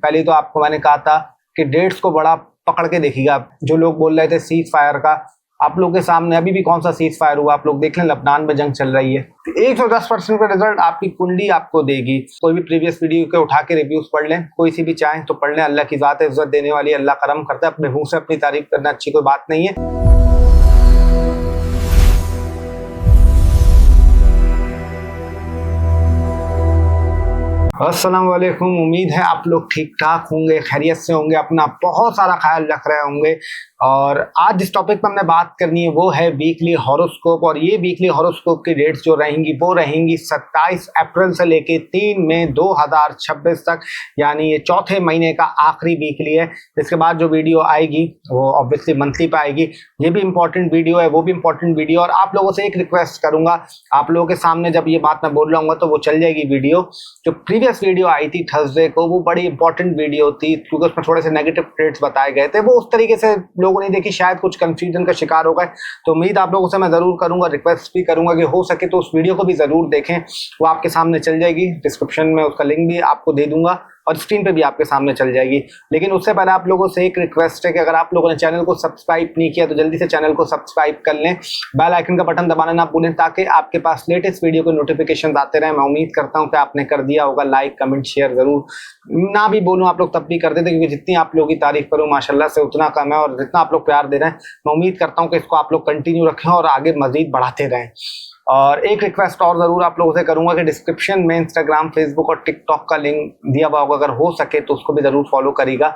पहले तो आपको मैंने कहा था कि डेट्स को बड़ा पकड़ के देखिएगा। जो लोग बोल रहे थे सीज फायर का, आप लोग के सामने अभी भी कौन सा सीज फायर हुआ, आप लोग देख लें, लबनान में जंग चल रही है। 110% का रिजल्ट आपकी कुंडली आपको देगी। कोई भी प्रीवियस वीडियो के उठा के रिव्यूज पढ़ लें, कोई सी भी चाहें तो पढ़ लें। अल्लाह की जात है, इज्जत देने वाली, अल्लाह करम करता है। अपने मुंह से अपनी तारीफ करना अच्छी कोई बात नहीं है। अस्सलाम वालेकुम, उम्मीद है आप लोग ठीक ठाक होंगे, खैरियत से होंगे, अपना बहुत सारा ख्याल रख रहे होंगे। और आज जिस टॉपिक पर हमने बात करनी है वो है वीकली हॉरोस्कोप। और ये वीकली हॉरोस्कोप की डेट्स जो रहेंगी वो रहेंगी 27 अप्रैल से लेके 3 मई 2026 तक, यानी ये चौथे महीने का आखिरी वीकली है। इसके बाद जो वीडियो आएगी वो ऑब्वियसली मंथली पे आएगी। ये भी इंपॉर्टेंट वीडियो है, वो भी इंपॉर्टेंट वीडियो। और आप लोगों से एक रिक्वेस्ट करूंगा, आप लोगों के सामने जब ये बात मैं बोल रहा हूँ तो वो चल जाएगी वीडियो। जो प्रीवियस वीडियो आई थी थर्सडे को, वो बड़ी इंपॉर्टेंट वीडियो थी क्योंकि उसमें थोड़े से नेगेटिव ट्रेड्स बताए गए थे। वो उस तरीके से लोगों ने देखी, शायद कुछ कंफ्यूजन का शिकार हो गए। तो उम्मीद आप लोगों से मैं जरूर करूंगा, रिक्वेस्ट भी करूंगा कि हो सके तो उस वीडियो को भी जरूर देखें। वो आपके सामने चल जाएगी, डिस्क्रिप्शन में उसका लिंक भी आपको दे दूंगा और स्क्रीन पे भी आपके सामने चल जाएगी। लेकिन उससे पहले आप लोगों से एक रिक्वेस्ट है कि अगर आप लोगों ने चैनल को सब्सक्राइब नहीं किया तो जल्दी से चैनल को सब्सक्राइब कर लें, बेल आइकन का बटन दबाना ना भूलें ताकि आपके पास लेटेस्ट वीडियो के नोटिफिकेशन आते रहें। मैं उम्मीद करता हूं कि आपने कर दिया होगा, लाइक कमेंट शेयर जरूर। ना भी बोलूँ आप लोग तब भी कर देते, क्योंकि जितनी आप लोगों की तारीफ करूँ माशाल्लाह से उतना कम है। और जितना आप लोग प्यार दे रहे हैं, मैं उम्मीद करता हूँ कि इसको आप लोग कंटिन्यू रखें और आगे मजीद बढ़ाते रहें। और एक रिक्वेस्ट और जरूर आप लोगों से करूंगा कि डिस्क्रिप्शन में इंस्टाग्राम, फेसबुक और टिकटॉक का लिंक दिया हुआ होगा, अगर हो सके तो उसको भी जरूर फॉलो करिएगा।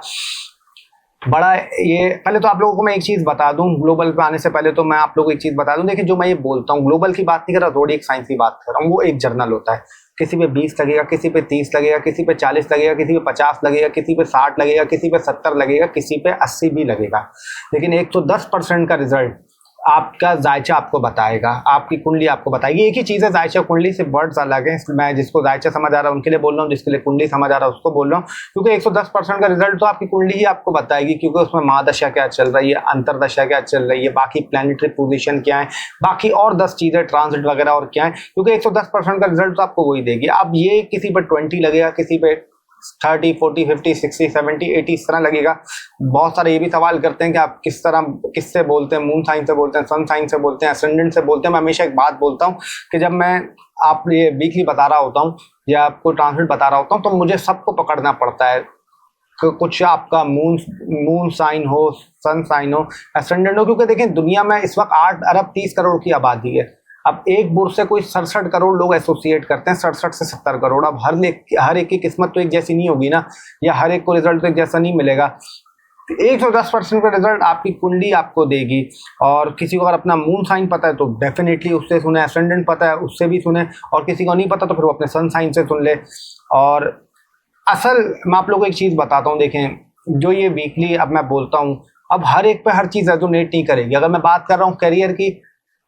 बड़ा ये पहले तो आप लोगों को मैं एक चीज बता दूं, ग्लोबल पे आने से पहले तो मैं आप लोगों को एक चीज बता दूं। देखिए, जो मैं ये बोलता हूँ ग्लोबल की बात नहीं कर रहा, थोड़ी एक साइंस की बात कर रहा हूँ। वो एक जर्नल होता है, किसी पे 20 लगेगा, किसी पे 30 लगेगा, किसी पे 40 लगेगा, किसी पे 50 लगेगा, किसी पे 60 लगेगा, किसी पे 70 लगेगा, किसी पे 80 भी लगेगा। लेकिन 110% का रिजल्ट आपका जायचा आपको बताएगा, आपकी कुंडली आपको बताएगी। एक ही चीज़ है, जायचा कुंडली से वर्ड्स अलग है। मैं जिसको जायचा समझ आ रहा है उनके लिए बोल रहा हूँ, जिसके लिए कुंडली समझ आ रहा है उसको बोल रहा हूँ। क्योंकि 110% का रिजल्ट तो आपकी कुंडली ही आपको बताएगी, क्योंकि उसमें महादशा क्या चल रही है, अंतरदशा क्या चल रही है, बाकी प्लैनेटरी पोजीशन क्या है, बाकी और 10 चीज़ें, ट्रांजिट वगैरह और क्या है। क्योंकि 110% का रिजल्ट तो आपको वही देगी। अब ये किसी पर 20 लगेगा, किसी पे 30, 40, 50, 60, 70, 80 इस तरह लगेगा। बहुत सारे ये भी सवाल करते हैं कि आप किस तरह किससे बोलते हैं, मून साइन से बोलते हैं, सन साइन से बोलते हैं, एसेंडेंट से बोलते हैं। मैं हमेशा एक बात बोलता हूँ कि जब मैं आप ये वीकली बता रहा होता हूँ या आपको ट्रांसलेट बता रहा होता हूँ तो मुझे सबको पकड़ना पड़ता है। कुछ आपका मून साइन हो, सन साइन हो, एसेंडेंट हो। क्योंकि देखें, दुनिया में इस वक्त 8 अरब 30 करोड़ की आबादी है। अब एक बुर्ज से कोई 67 करोड़ लोग एसोसिएट करते हैं, 67 से 70 करोड़। अब हर एक की किस्मत तो एक जैसी नहीं होगी ना, या हर एक को रिजल्ट तो एक जैसा नहीं मिलेगा। 110% का रिजल्ट आपकी कुंडली आपको देगी। और किसी को अगर अपना मून साइन पता है तो डेफिनेटली उससे सुने, एसेंडेंट पता है उससे भी सुने, और किसी को नहीं पता तो फिर वो अपने सन साइन से सुन ले। और असल मैं आप लोगों को एक चीज़ बताता हूँ, देखें, जो ये वीकली अब मैं बोलता हूँ, अब हर एक पे हर चीज़ रेजोनेट नहीं करेगी। अगर मैं बात कर रहा हूँ करियर की,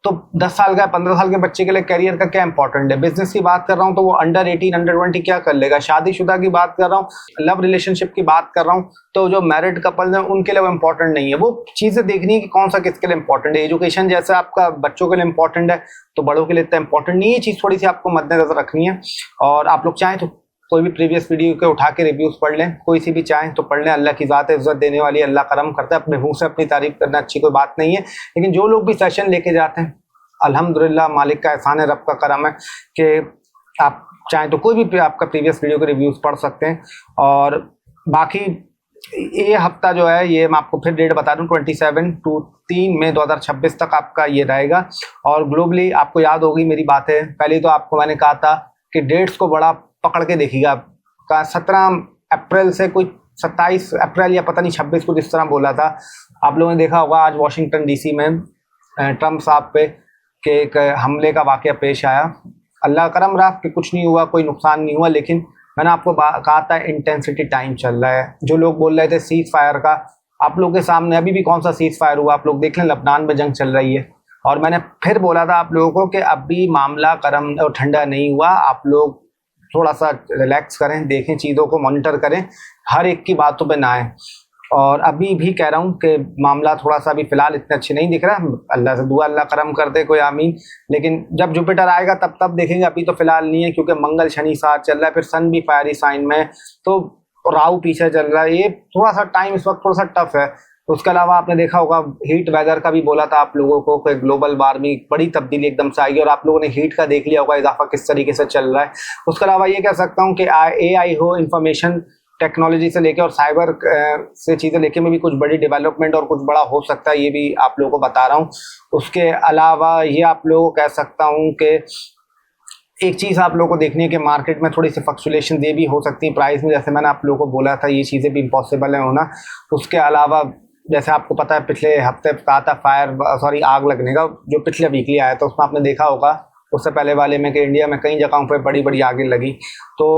तो 10 साल का 15 साल के बच्चे के लिए करियर का क्या इंपॉर्टेंट है। बिजनेस की बात कर रहा हूँ तो वो अंडर 18 अंडर 20 क्या कर लेगा। शादीशुदा की बात कर रहा हूँ, लव रिलेशनशिप की बात कर रहा हूँ, तो जो मैरिड कपल्स हैं उनके लिए वो इंपॉर्टेंट नहीं है। वो चीज़ें देखनी है कि कौन सा किसके लिए इंपॉर्टेंट है। एजुकेशन जैसा आपका बच्चों के लिए इंपॉर्टेंट है तो बड़ों के लिए इतना इंपॉर्टेंट नहीं है। ये चीज़ थोड़ी सी आपको मद्देनजर रखनी है। और आप लोग चाहें तो कोई भी प्रीवियस वीडियो के उठा के रिव्यूज पढ़ लें, कोई सी भी चाहें तो पढ़ लें। अल्लाह की जात है, इज्जत देने वाली, अल्लाह करम करता है। अपने मुंह से अपनी तारीफ करना अच्छी कोई बात नहीं है। लेकिन जो लोग भी सेशन लेके जाते हैं, अल्हम्दुलिल्लाह, मालिक का एहसान है, रब का करम है कि आप चाहें तो कोई भी आपका प्रीवियस वीडियो के रिव्यूज़ पढ़ सकते हैं। और बाकी ये हफ्ता जो है, ये मैं आपको फिर डेट बता दूं, 27 to 3 मई 2026 तक आपका ये रहेगा। और ग्लोबली आपको याद होगी मेरी बातें, पहले तो आपको मैंने कहा था कि डेट्स को बड़ा पकड़ के देखिएगा। 17 अप्रैल से कोई 27 अप्रैल या पता नहीं 26 को जिस तरह बोला था, आप लोगों ने देखा होगा आज वाशिंगटन DC में ट्रम्प साहब पे कि एक हमले का वाक़या पेश आया। अल्लाह करम रहा कि कुछ नहीं हुआ, कोई नुकसान नहीं हुआ। लेकिन मैंने आपको कहा था इंटेंसिटी टाइम चल रहा है। जो लोग बोल रहे थे सीज फायर का, आप लोगों के सामने अभी भी कौन सा सीज फायर हुआ, आप लोग देख लें, लबनान में जंग चल रही है। और मैंने फिर बोला था आप लोगों को कि अभी मामला गर्म और ठंडा नहीं हुआ, आप लोग थोड़ा सा रिलैक्स करें, देखें, चीज़ों को मॉनिटर करें, हर एक की बातों पे ना आए। और अभी भी कह रहा हूँ कि मामला थोड़ा सा अभी फ़िलहाल इतने अच्छे नहीं दिख रहा। अल्लाह से दुआ, अल्लाह करम कर दे, कोई आमीन। लेकिन जब जुपिटर आएगा तब देखेंगे, अभी तो फ़िलहाल नहीं है, क्योंकि मंगल शनि साथ चल रहा है, फिर सन भी फायरी साइन में। तो और राहु पीछे चल रहा है, ये थोड़ा सा टाइम इस वक्त थोड़ा सा टफ है। उसके अलावा आपने देखा होगा हीट वेदर का भी बोला था आप लोगों को कि ग्लोबल वार्मिंग बड़ी तब्दीली एकदम से आएगी, और आप लोगों ने हीट का देख लिया होगा इजाफा किस तरीके से चल रहा है। उसके अलावा ये कह सकता हूँ कि AI हो, इंफॉर्मेशन टेक्नोलॉजी से लेके और साइबर से चीज़ें लेके में भी कुछ बड़ी डेवलपमेंट और कुछ बड़ा हो सकता है, ये भी आप लोगों को बता रहा हूँ। उसके अलावा ये आप लोगों को कह सकता हूँ कि एक चीज़ आप लोगों को देखनी है कि मार्केट में थोड़ी सी फ्लक्चुएशन ये भी हो सकती है प्राइस में, जैसे मैंने आप लोगों को बोला था ये चीज़ें भी इम्पॉसिबल है होना। उसके अलावा जैसे आपको पता है पिछले हफ्ते कहा था आग लगने का, जो पिछले वीकली आया था उसमें आपने देखा होगा, उससे पहले वाले में कि इंडिया में कई जगहों पर बड़ी बड़ी आगे लगी। तो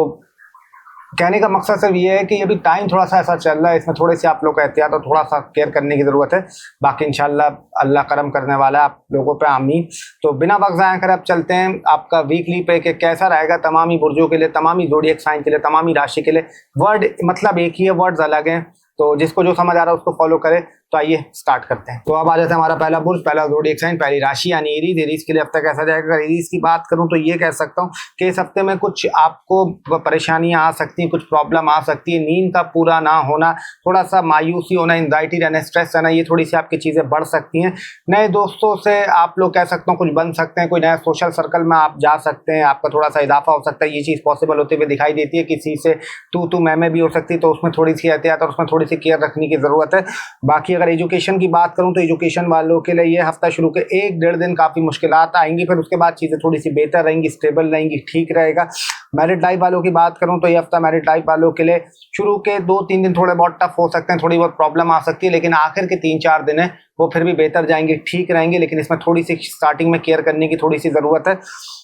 कहने का मकसद सिर्फ ये है कि अभी टाइम थोड़ा सा ऐसा चल रहा है, इसमें थोड़ी सी आप लोग का एहतियात और थोड़ा सा केयर करने की ज़रूरत है। बाकी इंशाल्लाह अल्लाह करम करने वाला है आप लोगों पे, आमीन। तो बिना वक्त ज़ाया करे अब चलते हैं आपका वीकली पे कि कैसा रहेगा तमामी बुर्जों के लिए, तमामी ज़ोडिएक साइन के लिए, तमामी राशि के लिए। वर्ड मतलब एक ही है, वर्ड्स अलग हैं, तो जिसको जो समझ आ रहा है उसको फॉलो करे। तो आइए स्टार्ट करते हैं। तो अब आ जाते हैं हमारा पहला बुर्ज, पहला ज़ोडिएक साइन, पहली राशि यानी एरीज। एरीज के लिए हफ्ता कैसा जाएगा? अगर एरीज की बात करूं तो ये कह सकता हूं कि इस हफ्ते में कुछ आपको परेशानियां आ सकती हैं, कुछ प्रॉब्लम आ सकती है। नींद का पूरा ना होना, थोड़ा सा मायूसी होना, एंजाइटी रहना, स्ट्रेस रहना, ये थोड़ी सी आपकी चीज़ें बढ़ सकती हैं। नए दोस्तों से आप लोग कह सकते हो कुछ बन सकते हैं, कोई नया सोशल सर्कल में आप जा सकते हैं, आपका थोड़ा सा इजाफा हो सकता है। ये चीज़ पॉसिबल होते हुए दिखाई देती है। किसी से तू मैं भी हो सकती है, तो उसमें थोड़ी सी एहतियात और उसमें थोड़ी सी केयर रखने की ज़रूरत है। बाकी अगर एजुकेशन की बात करूं तो एजुकेशन वालों के लिए ये हफ्ता शुरू के 1-1.5 दिन काफ़ी मुश्किलात आएंगी, फिर उसके बाद चीज़ें थोड़ी सी बेहतर रहेंगी, स्टेबल रहेंगी, ठीक रहेगा। मैरिड लाइफ वालों की बात करूं तो ये हफ्ता मैरिड लाइफ वालों के लिए शुरू के 2-3 दिन थोड़े बहुत टफ हो सकते हैं, थोड़ी बहुत प्रॉब्लम आ सकती है, लेकिन आखिर के 3-4 दिन है वो फिर भी बेहतर जाएंगे, ठीक रहेंगे। लेकिन इसमें थोड़ी सी स्टार्टिंग में केयर करने की थोड़ी सी ज़रूरत है।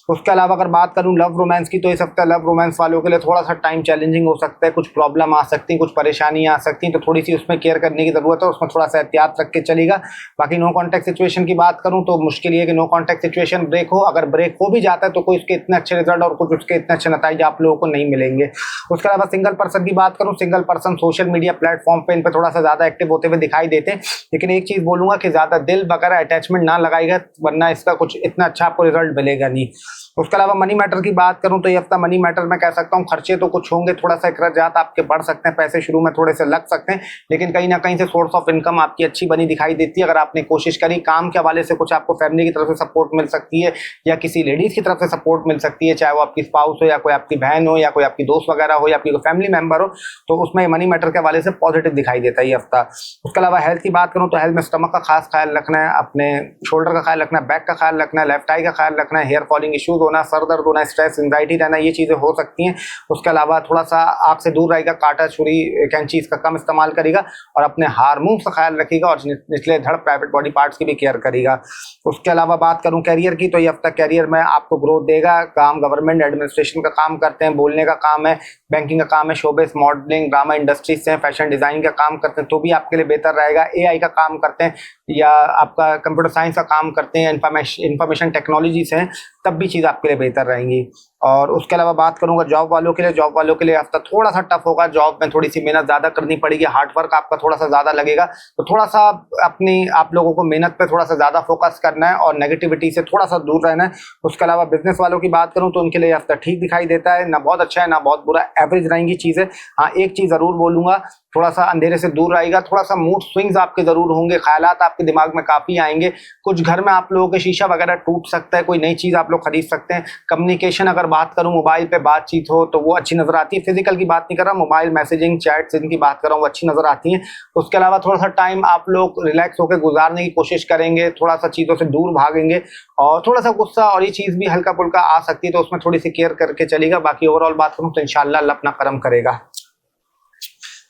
उसके अलावा अगर बात करूं लव रोमांस की, तो इस हफ्ते लव रोमांस वालों के लिए थोड़ा सा टाइम चैलेंजिंग हो सकता है, कुछ प्रॉब्लम आ सकती है, कुछ परेशानी आ सकती है, तो थोड़ी सी उसमें केयर करने की ज़रूरत है, उसमें थोड़ा सा एहतियात रख के चलेगा। बाकी नो कॉन्टैक्ट सिचुएशन की बात करूं तो मुश्किल ये कि नो कॉन्टैक्ट सिचुएशन ब्रेक हो, अगर ब्रेक हो भी जाता है तो कोई उसके इतने अच्छे रिजल्ट और कुछ उसके इतने अच्छे नतीजे आप लोगों को नहीं मिलेंगे। उसके अलावा सिंगल पर्सन की बात करूं, single person social media platform पे इन पर थोड़ा सा ज़्यादा एक्टिव होते हुए दिखाई देते हैं, लेकिन एक चीज़ बोलूँगा कि ज़्यादा दिल वगैरह अटैचमेंट ना लगाएगा, वरना इसका कुछ इतना अच्छा आपको रिजल्ट मिलेगा नहीं। उसके अलावा मनी मैटर की बात करूं तो ये हफ्ता मनी मैटर में कह सकता हूं खर्चे तो कुछ होंगे, थोड़ा सा अखराजात आपके बढ़ सकते हैं, पैसे शुरू में थोड़े से लग सकते हैं, लेकिन कहीं ना कहीं से सोर्स ऑफ इनकम आपकी अच्छी बनी दिखाई देती है अगर आपने कोशिश करी। काम के हवाले से कुछ आपको फैमिली की तरफ से सपोर्ट मिल सकती है, या किसी लेडीज की तरफ से सपोर्ट मिल सकती है, चाहे वो आपकी स्पाउस हो या कोई आपकी बहन हो या कोई आपकी दोस्त वगैरह हो या आपकी कोई फैमिली मेंबर हो, तो उसमें मनी मैटर के हवाले से पॉजिटिव दिखाई देता है ये हफ्ता। उसके अलावा हेल्थ की बात करूँ तो हेल्थ में स्टमक का खास ख्याल रखना है, अपने शोल्डर का ख्याल रखना है, बैक का ख्याल रखना है, लेफ्ट आई का ख्याल रखना है, हेयर फॉलिंग इश्यूज होना, सर दर्द होना, स्ट्रेस एंजाइटी रहना, ये चीज़ें हो सकती हैं। उसके अलावा थोड़ा सा आग से दूर रहेगा, कांटा छुरी कैंची इसका कम इस्तेमाल करेगा, और अपने हार्मोन्स का ख्याल रखेगा, और निचले धड़ प्राइवेट बॉडी पार्ट्स की भी केयर करेगा। उसके अलावा बात करूं कैरियर की, तो ये हफ्ता कैरियर में आपको ग्रोथ देगा। काम गवर्नमेंट एडमिनिस्ट्रेशन का काम करते हैं, बोलने का काम है, बैंकिंग का काम है, शोबिस मॉडलिंग ड्रामा इंडस्ट्रीज से, फैशन डिजाइनिंग का काम करते हैं तो भी आपके लिए बेहतर रहेगा। AI का काम करते हैं या आपका कंप्यूटर साइंस का काम करते हैं, इंफॉर्मेशन टेक्नोलॉजी से, तब भी चीज़ आपके लिए बेहतर रहेंगी। और उसके अलावा बात करूंगा जॉब वालों के लिए, जॉब वालों के लिए हफ्ता थोड़ा सा टफ होगा, जॉब में थोड़ी सी मेहनत ज़्यादा करनी पड़ेगी, हार्ड वर्क आपका थोड़ा सा ज़्यादा लगेगा, तो थोड़ा सा अपनी आप लोगों को मेहनत पे थोड़ा सा ज़्यादा फोकस करना है और नेगेटिविटी से थोड़ा सा दूर रहना है। उसके अलावा बिजनेस वालों की बात करूँ तो उनके लिए हफ्ता ठीक दिखाई देता है, ना बहुत अच्छा है ना बहुत बुरा, एवरेज रहेंगी चीज़ें। हाँ, एक चीज़ ज़रूर बोलूँगा, थोड़ा सा अंधेरे से दूर रहेगा, थोड़ा सा मूड स्विंग्स आपके ज़रूर होंगे, ख्यालात आपके दिमाग में काफ़ी आएंगे, कुछ घर में आप लोगों के शीशा वगैरह टूट सकता है, कोई नई चीज़ आप लोग खरीद सकते हैं। कम्युनिकेशन अगर बात करूं, मोबाइल पे बातचीत हो तो वो अच्छी नज़र आती है, फिजिकल की बात नहीं कर रहा, मोबाइल मैसेजिंग चैट्स इनकी बात कर रहा हूँ, वो अच्छी नज़र आती हैं। उसके अलावा थोड़ा सा टाइम आप लोग रिलैक्स होकर गुजारने की कोशिश करेंगे, थोड़ा सा चीज़ों से दूर भागेंगे, और थोड़ा सा गुस्सा और ये चीज़ भी हल्का फुल्का आ सकती है, तो उसमें थोड़ी सी केयर करके चलेगा। बाकी ओवरऑल बात करूँ तो इंशाल्लाह अल्लाह अपना करम करेगा।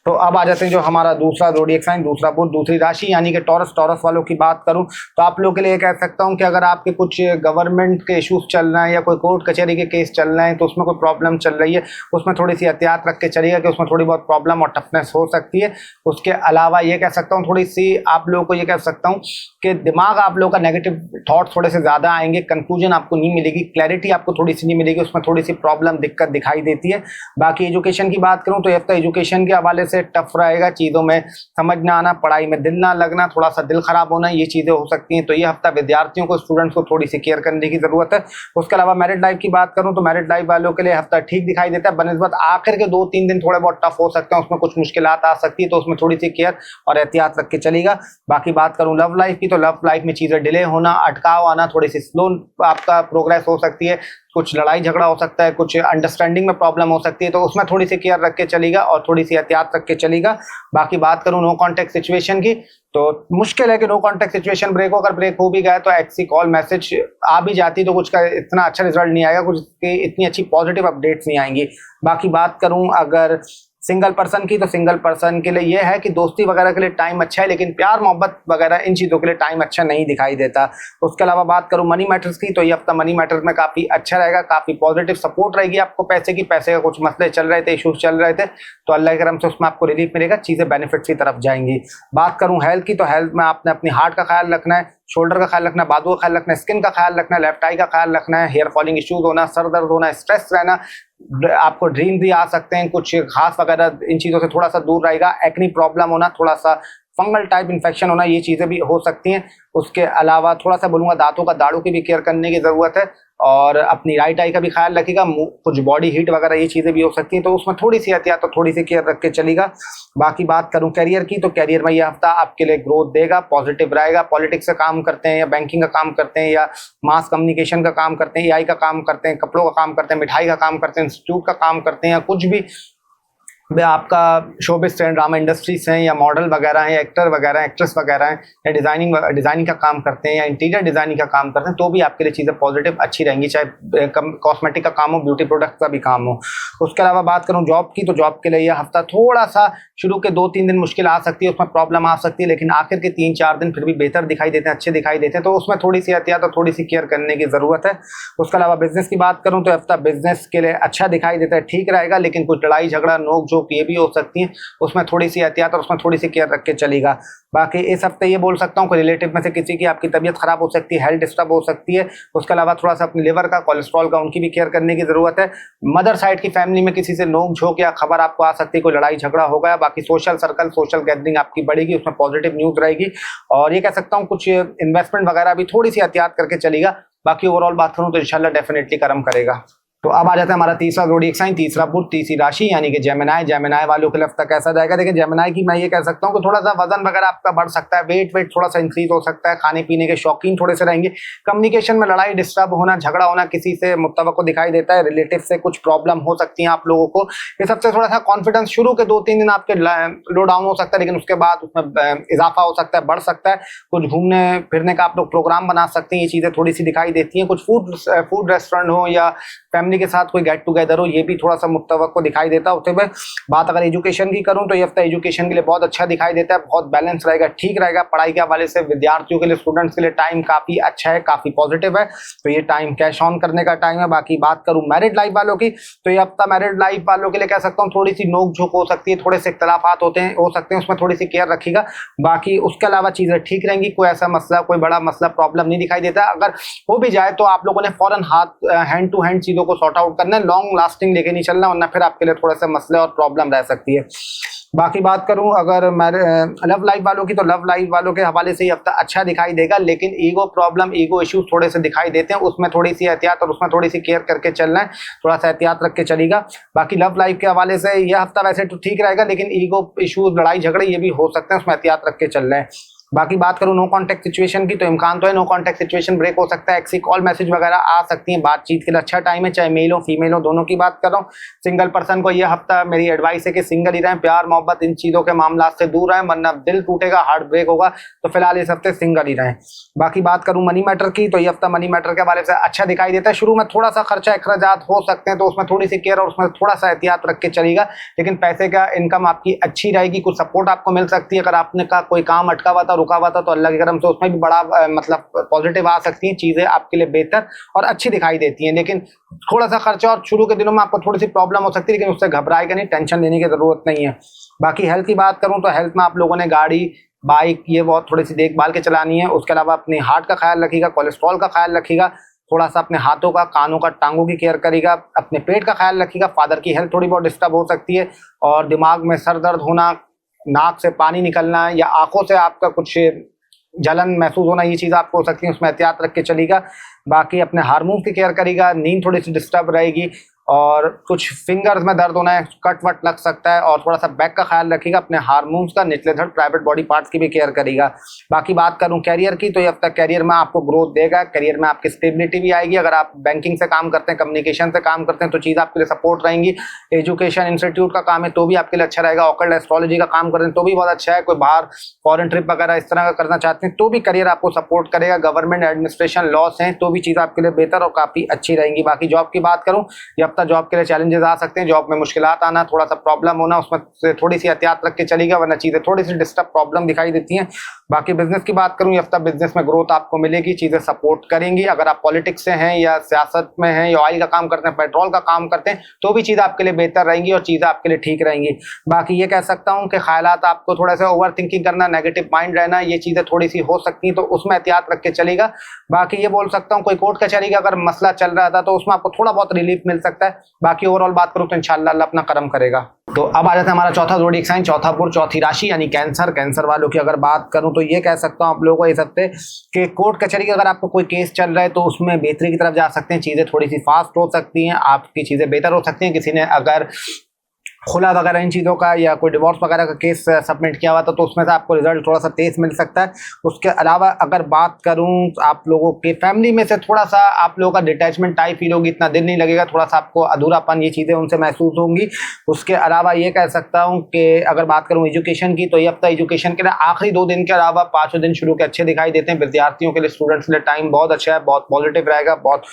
तो अब आ जाते हैं जो हमारा दूसरा ज़ोडिएक साइन, दूसरा बुध, दूसरी राशि यानी कि टॉरस। टॉरस वालों की बात करूं तो आप लोगों के लिए कह सकता हूं कि अगर आपके कुछ गवर्नमेंट के इश्यूज चल रहे हैं या कोई कोर्ट कचहरी के केस चल रहे हैं, तो उसमें कोई प्रॉब्लम चल रही है, उसमें थोड़ी सी एहतियात रख के चलिएगा कि उसमें थोड़ी बहुत प्रॉब्लम और टफनेस हो सकती है। उसके अलावा ये कह सकता हूँ थोड़ी सी आप लोगों को ये कह सकता हूँ कि दिमाग आप लोगों का नेगेटिव थॉट्स थोड़े से ज़्यादा आएंगे, कंक्लूजन आपको नहीं मिलेगी, क्लैरिटी आपको थोड़ी सी नहीं मिलेगी, उसमें थोड़ी सी प्रॉब्लम दिक्कत दिखाई देती है। बाकी एजुकेशन की बात करूँ तो ये हफ्ता एजुकेशन के हवाले से टफ रहेगा, चीज़ों में समझ ना आना, पढ़ाई में दिल ना लगना, थोड़ा सा दिल खराब होना, ये चीज़ें हो सकती हैं। तो ये हफ्ता विद्यार्थियों को, स्टूडेंट्स को थोड़ी सी केयर करने की ज़रूरत है। उसके अलावा मैरिड लाइफ की बात करूँ तो मैरिड लाइफ वालों के लिए हफ्ता ठीक दिखाई देता है, बनस्बत आखिर के 2-3 दिन थोड़े बहुत टफ हो सकते हैं, उसमें कुछ मुश्किलात आ सकती है, तो उसमें थोड़ी सी केयर और एहतियात रख के चलेगा। बाकी बात करूँ लव लाइफ की, तो लव लाइफ में चीज़ें डिले होना, अटकाव आना, थोड़ी सी स्लो आपका प्रोग्रेस हो सकती है, कुछ लड़ाई झगड़ा हो सकता है, कुछ अंडरस्टैंडिंग में प्रॉब्लम हो सकती है, तो उसमें थोड़ी सी केयर रख के चलेगा और थोड़ी सी एहतियात रख के चलेगा। बाकी बात करूं नो कॉन्टैक्ट सिचुएशन की, तो मुश्किल है कि नो कॉन्टैक्ट सिचुएशन ब्रेक हो। अगर ब्रेक हो भी गया तो एक्सी कॉल मैसेज आ भी जाती तो कुछ का इतना अच्छा रिजल्ट नहीं आएगा, कुछ इतनी अच्छी पॉजिटिव अपडेट्स नहीं आएंगी। बाकी बात करूं अगर सिंगल पर्सन की, तो सिंगल पर्सन के लिए यह है कि दोस्ती वगैरह के लिए टाइम अच्छा है, लेकिन प्यार मोहब्बत वगैरह इन चीज़ों के लिए टाइम अच्छा नहीं दिखाई देता। उसके अलावा बात करूं मनी मैटर्स की, तो ये हफ्ता मनी मैटर्स में काफ़ी अच्छा रहेगा, काफ़ी पॉजिटिव सपोर्ट रहेगी आपको पैसे की। पैसे का कुछ मसले चल रहे थे, इशूज चल रहे थे, तो अल्लाह के करम से उसमें आपको रिलीफ मिलेगा, चीज़ें बेनिफिट्स की तरफ जाएंगी। बात करूँ हेल्थ की, तो हेल्थ में आपने अपनी हार्ट का ख्याल रखना है, शोल्डर का ख्याल रखना है, बाजू का ख्याल रखना है, स्किन का ख्याल रखना है, लेफ्ट आई का ख्याल रखना है, हेयर फॉलिंग इश्यूज होना, सर दर्द होना, स्ट्रेस रहना, आपको ड्रीम भी आ सकते हैं, कुछ खास वगैरह, इन चीज़ों से थोड़ा सा दूर रहेगा। एक्नी प्रॉब्लम होना, थोड़ा सा फंगल टाइप इन्फेक्शन होना, ये चीज़ें भी हो सकती हैं। उसके अलावा थोड़ा सा बोलूँगा दांतों का, दाढ़ों की भी केयर करने की ज़रूरत है, और अपनी राइट आई का भी ख्याल रखिएगा। कुछ बॉडी हीट वगैरह ये चीज़ें भी हो सकती हैं, तो उसमें थोड़ी सी एहतियात और थोड़ी सी केयर रख के चलेगा। बाकी बात करूं कैरियर की, तो कैरियर में ये हफ्ता आपके लिए ग्रोथ देगा, पॉजिटिव रहेगा। पॉलिटिक्स का काम करते हैं या बैंकिंग का काम करते हैं या मास कम्युनिकेशन का काम करते हैं, एआई का काम करते हैं, कपड़ों का काम करते हैं, मिठाई का काम करते हैं, इंस्टीट्यूट का काम करते हैं, या कुछ भी आपका शोबिस ट्रेंड ड्रामा इंडस्ट्रीज हैं, या मॉडल वगैरह हैं, या एक्टर वगैरह हैं, एक्ट्रेस वगैरह हैं, या डिज़ाइनिंग का काम करते हैं, या इंटीरियर डिज़ाइनिंग का काम करते हैं, तो भी आपके लिए चीज़ें पॉजिटिव अच्छी रहेंगी, चाहे कॉस्मेटिक का काम हो, ब्यूटी प्रोडक्ट का भी काम हो। उसके अलावा बात करूं जॉब की, तो जॉब के लिए यह हफ्ता थोड़ा सा शुरू के 2-3 दिन मुश्किल आ सकती है, उसमें प्रॉब्लम आ सकती है, लेकिन आखिर के 3-4 दिन फिर भी बेहतर दिखाई देते हैं, अच्छे दिखाई देते हैं, तो उसमें थोड़ी सी एहतियात और थोड़ी सी केयर करने की ज़रूरत है। उसके अलावा बिजनेस की बात करूँ तो हफ्ता बिजनेस के लिए अच्छा दिखाई देता है, ठीक रहेगा, लेकिन कुछ लड़ाई झगड़ा नोक झोंक ये भी हो सकती है, उसमें थोड़ी सी एहतियात और उसमें थोड़ी सी केयर रख के चलेगा। बाकी इस हफ्ते ये बोल सकता हूँ कि रिलेटिव में से किसी की आपकी तबीयत खराब हो सकती है, हेल्थ डिस्टर्ब हो सकती है। उसके अलावा थोड़ा सा अपने लिवर का, कोलेस्ट्रॉल का, उनकी भी केयर करने की जरूरत है। मदर साइड की फैमिली में किसी से नोक झोंक या खबर आपको आ सकती है, कोई लड़ाई झगड़ा हो गया। बाकी सोशल सर्कल, सोशल गैदरिंग आपकी बढ़ेगी, उसमें पॉजिटिव न्यूज रहेगी, और ये कह सकता हूँ कुछ इन्वेस्टमेंट वगैरह भी थोड़ी सी एहतियात करके चलेगा। बाकी ओवरऑल बात करूँ तो इंशाल्लाह डेफिनेटली कर्म करेगा। तो अब आ जाता है हमारा तीसरा ज़ोडिएक साइन, तीसरा बुध, तीसरी राशि, यानी कि जेमिनाई। जेमिनाई वालों के लिए हफ्ता कैसा जाएगा? देखिए जेमिनाई की मैं ये कह सकता हूँ कि थोड़ा सा वजन वगैरह आपका बढ़ सकता है, वेट थोड़ा सा इंक्रीज हो सकता है, खाने पीने के शौकीन थोड़े से रहेंगे, कम्युनिकेशन में लड़ाई डिस्टर्ब होना, झगड़ा होना किसी से मुत्तवक को दिखाई देता है, रिलेटिव से कुछ प्रॉब्लम हो सकती है आप लोगों को। इस हफ्ते थोड़ा सा कॉन्फिडेंस शुरू के 2-3 दिन आपके लो डाउन हो सकता है, लेकिन उसके बाद उसमें इजाफा हो सकता है, बढ़ सकता है। कुछ घूमने फिरने का आप लोग प्रोग्राम बना सकते हैं, ये चीज़ें थोड़ी सी दिखाई देती हैं। कुछ फूड रेस्टोरेंट हो या फैमिली के साथ कोई गेट टुगेदर हो, ये भी थोड़ा सा मुत्तवक को दिखाई देता होते हुए। बात अगर एजुकेशन की करूं तो ये हफ्ता एजुकेशन के लिए बहुत अच्छा दिखाई देता है, बहुत बैलेंस रहेगा, ठीक रहेगा। पढ़ाई के हवाले से विद्यार्थियों के लिए, स्टूडेंट्स के लिए टाइम काफी अच्छा है, काफी पॉजिटिव है, तो ये टाइम कैश ऑन करने का टाइम है। बाकी बात करूं मैरिड लाइफ वालों की, तो ये हफ्ता मैरिड लाइफ वालों के लिए कह सकता हूँ थोड़ी सी नोक झोंक हो सकती है, थोड़े से इख्तलाफात हो सकते हैं, उसमें थोड़ी सी केयर रखिएगा। बाकी उसके अलावा चीजें ठीक रहेंगी, कोई ऐसा मसला, कोई बड़ा मसला, प्रॉब्लम नहीं दिखाई देता। अगर हो भी जाए तो आप लोगों ने फौरन हैंड टू हैंड चीजों को सॉर्ट आउट करना है, लॉन्ग लास्टिंग लेके नहीं चलना, वरना फिर आपके लिए थोड़े से मसले और प्रॉब्लम रह सकती है। बाकी बात करूं अगर मैं लव लाइफ वालों की, तो लव लाइफ वालों के हवाले से ये हफ्ता अच्छा दिखाई देगा, लेकिन ईगो प्रॉब्लम, ईगो इश्यूज थोड़े से दिखाई देते हैं, उसमें थोड़ी सी एहतियात और उसमें थोड़ी सी केयर करके चलना है, थोड़ा सा एहतियात रख के चलेगा। बाकी लव लाइफ के हवाले से यह हफ्ता वैसे तो ठीक रहेगा, लेकिन ईगो इश्यूज, लड़ाई झगड़े ये भी हो सकते हैं, उसमें एहतियात रख के चल रहे हैं। बाकी बात करूं नो कांटेक्ट सिचुएशन की, तो इम्कान तो है नो कांटेक्ट सिचुएशन ब्रेक हो सकता है, एक्सी कॉल मैसेज वगैरह आ सकती हैं, बातचीत के लिए अच्छा टाइम है, चाहे मेल हो फीमेल हो, दोनों की बात कर रहा हूँ। सिंगल पर्सन को यह हफ्ता मेरी एडवाइस है कि सिंगल ही रहें, प्यार मोहब्बत इन चीज़ों के मामला से दूर रहें, वरना दिल टूटेगा, हार्ट ब्रेक होगा, तो फिलहाल इस हफ्ते सिंगल ही रहें। बाकी बात करूँ मनी मैटर की, तो ये हफ्ता मनी मैटर के हवाले से अच्छा दिखाई देता है। शुरू में थोड़ा सा खर्चा अखराजात हो सकते हैं, तो उसमें थोड़ी सी केयर और उसमें थोड़ा सा एहतियात रख के चलेगा, लेकिन पैसे का इनकम आपकी अच्छी रहेगी, कुछ सपोर्ट आपको मिल सकती है। अगर आपने का कोई काम अटका हुआ था, रुका हुआ था, तो अल्लाह करम से उसमें भी बड़ा मतलब पॉजिटिव आ सकती हैं, चीजें आपके लिए बेहतर और अच्छी दिखाई देती हैं। लेकिन थोड़ा सा खर्चा और शुरू के दिनों में आपको थोड़ी सी प्रॉब्लम हो सकती है, लेकिन उससे घबराएगा नहीं, टेंशन लेने की जरूरत नहीं है। बाकी हेल्थ की बात करूं तो हेल्थ में आप लोगों ने गाड़ी, बाइक ये बहुत थोड़ी सी देखभाल के चलानी है। उसके अलावा अपने हार्ट का ख्याल रखिएगा, कोलेस्ट्रॉल का ख्याल रखिएगा, थोड़ा सा अपने हाथों का, कानों का, टांगों की केयर करिएगा, अपने पेट का ख्याल रखिएगा। फादर की हेल्थ थोड़ी बहुत डिस्टर्ब हो सकती है, और दिमाग में सर दर्द होना, नाक से पानी निकलना या आंखों से आपका कुछ जलन महसूस होना, ये चीज़ आपको हो सकती है, उसमें एहतियात रख के चलिएगा। बाकी अपने हार्मोन्स की केयर करिएगा। नींद थोड़ी सी डिस्टर्ब रहेगी, और कुछ फिंगर्स में दर्द होना है, कट वट लग सकता है, और थोड़ा सा बैक का ख्याल रखिएगा। अपने हार्मोन्स का, निचले धड़, प्राइवेट बॉडी पार्ट्स की भी केयर करिएगा। बाकी बात करूं कैरियर की, तो ये अब तक कैरियर में आपको ग्रोथ देगा, कैरियर में आपकी स्टेबिलिटी भी आएगी। अगर आप बैंकिंग से काम करते हैं, कम्युनिकेशन से काम करते हैं, तो चीज़ आपके लिए सपोर्ट रहेंगी। एजुकेशन इंस्टीट्यूट का काम है तो भी आपके लिए अच्छा रहेगा। ऑकल्ट एस्ट्रोलॉजी का काम करते हैं तो भी बहुत अच्छा है। कोई बाहर फॉरेन ट्रिप वगैरह इस तरह का करना चाहते हैं तो भी करियर आपको सपोर्ट करेगा। गवर्नमेंट एडमिनिस्ट्रेशन, लॉस हैं तो भी चीज़ आपके लिए बेहतर और काफ़ी अच्छी रहेंगी। बाकी जॉब की बात करूँ, ये अब तक जॉब के लिए चैलेंजेस आ सकते हैं, जॉब में मुश्किलात आना, थोड़ा सा प्रॉब्लम होना, उसमें से थोड़ी सी एहतियात रख के चलेगा, वरना चीज़ें थोड़ी सी डिस्टर्ब प्रॉब्लम दिखाई देती हैं। बाकी बिजनेस की बात करूं, ये हफ्ता बिजनेस में ग्रोथ आपको मिलेगी, चीज़ें सपोर्ट करेंगी। अगर आप पॉलिटिक्स से हैं या सियासत में हैं या ऑयल का काम करते हैं, पेट्रोल का काम करते हैं, तो भी चीज़ आपके लिए बेहतर रहेंगी और चीज़ें आपके लिए ठीक रहेंगी। बाकी ये कह सकता हूँ कि ख्यालात आपको थोड़ा सा ओवर थिंकिंग करना, नेगेटिव माइंड रहना, ये चीज़ें थोड़ी सी हो सकती हैं, तो उसमें एहतियात रख के चलेगा। बाकी ये बोल सकता हूँ, कोई कोर्ट कचहरी का अगर मसला चल रहा था तो उसमें आपको थोड़ा बहुत रिलीफ मिल सकता है। बाकी ओवरऑल बात करूँ तो इंशाल्लाह अल्लाह अपना करम करेगा। तो अब आ जाता है हमारा चौथा ज़ोडिएक साइन, चौथा पुर, चौथी राशि यानी कैंसर। कैंसर वालों की अगर बात करूं तो ये कह सकता हूं आप लोगों को इस हफ्ते कि कोर्ट कचहरी का अगर आपको कोई केस चल रहा है तो उसमें बेहतरी की तरफ जा सकते हैं, चीज़ें थोड़ी सी फास्ट हो सकती हैं, आपकी चीज़ें बेहतर हो सकती हैं। किसी ने अगर खुला वगैरह इन चीज़ों का या कोई डिवोर्स वगैरह का केस सबमिट किया हुआ था तो उसमें से आपको रिजल्ट थोड़ा सा तेज मिल सकता है। उसके अलावा अगर बात करूं आप लोगों के फैमिली में से थोड़ा सा आप लोगों का डिटैचमेंट टाइप फील होगी, इतना दिन नहीं लगेगा, थोड़ा सा आपको अधूरापन, ये चीज़ें उनसे महसूस होंगी। उसके अलावा ये कह सकता हूँ कि अगर बात करूँ एजुकेशन की, तो ये हफ्ता एजुकेशन के लिए आखिरी 2 दिन के अलावा 5वें दिन शुरू के अच्छे दिखाई देते हैं। विद्यार्थियों के लिए, स्टूडेंट्स के लिए टाइम बहुत अच्छा है, बहुत पॉजिटिव रहेगा, बहुत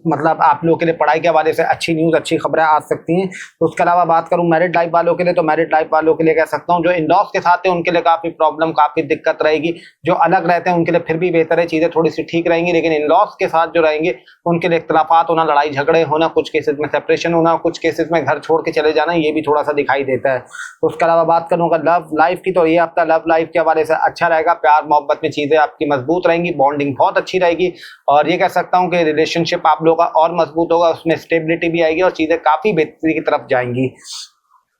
मतलब आप लोगों के लिए पढ़ाई के हवाले से अच्छी न्यूज़, अच्छी खबरें आ सकती हैं। उसके अलावा बात करूँ मैरिड लाइफ वालों के लिए, तो मैरिड लाइफ वालों के लिए कह सकता हूँ जो इन-लॉज के साथ है उनके लिए काफ़ी प्रॉब्लम, काफ़ी दिक्कत रहेगी। जो अलग रहते हैं उनके लिए फिर भी बेहतर है, चीज़ें थोड़ी सी ठीक रहेंगी। लेकिन इन-लॉज के साथ जो रहेंगे उनके लिए इख्तिलाफात होना, लड़ाई झगड़े होना, कुछ केसेस में सेपरेशन होना, कुछ केसेस में घर छोड़ के चले जाना, ये भी थोड़ा सा दिखाई देता है। उसके अलावा बात करूँ अगर लव लाइफ की, तो ये हफ्ता लव लाइफ के हवाले से अच्छा रहेगा। प्यार मोहब्बत में चीज़ें आपकी मजबूत रहेंगी, बॉन्डिंग बहुत अच्छी रहेगी, और ये कह सकता हूँ कि रिलेशनशिप आप लोगों का और मजबूत होगा, उसमें स्टेबिलिटी भी आएगी और चीज़ें काफ़ी बेहतरी की तरफ जाएंगी।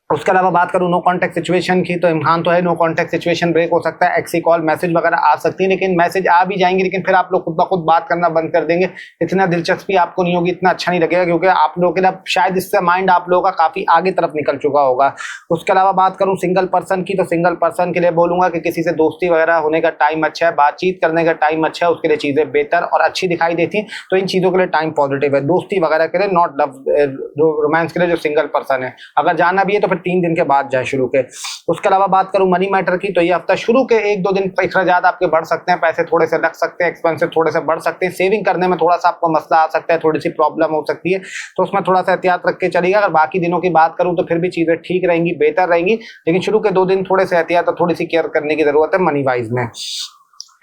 उसके अलावा बात करूँ नो कॉन्टैक्ट सिचुएशन की, तो इम्कान तो है नो कॉन्टैक्ट सिचुएशन ब्रेक हो सकता है, एक्सी कॉल, मैसेज वगैरह आ सकती है, लेकिन मैसेज आ भी जाएंगे लेकिन फिर आप लोग खुद ब खुद बात करना बंद कर देंगे। इतना दिलचस्पी आपको नहीं होगी, इतना अच्छा नहीं लगेगा, क्योंकि आप लोगों के लिए शायद इससे माइंड आप लोगों का काफ़ी आगे तरफ निकल चुका होगा। उसके अलावा बात करूँ सिंगल पर्सन की, तो सिंगल पर्सन के लिए बोलूँगा कि किसी से दोस्ती वगैरह होने का टाइम अच्छा है, बातचीत करने का टाइम अच्छा है, उसके लिए चीज़ें बेहतर और अच्छी दिखाई देती हैं। तो इन चीज़ों के लिए टाइम पॉजिटिव है। दोस्ती वगैरह के लिए, नॉट लव, जो रोमांस के लिए जो सिंगल पर्सन है, अगर जाना भी है तो फिर 3 दिन के बाद शुरू के। उसके अलावा बात करूं मनी मैटर की, तो ये हफ्ता शुरू के 1-2 दिन अखराजात आपके बढ़ सकते हैं, पैसे थोड़े से लग सकते हैं, एक्सपेंसिव थोड़े से बढ़ सकते हैं, सेविंग करने में थोड़ा सा आपको मसला आ सकता है, थोड़ी सी प्रॉब्लम हो सकती है, तो उसमें थोड़ा सा एहतियात रख के चलिएगा। अगर बाकी दिनों की बात करूं तो फिर भी चीजें ठीक रहेंगी, बेहतर रहेंगी, लेकिन शुरू के 2 दिन थोड़े से एहतियात और थोड़ी सी केयर करने की जरूरत है मनी वाइज में।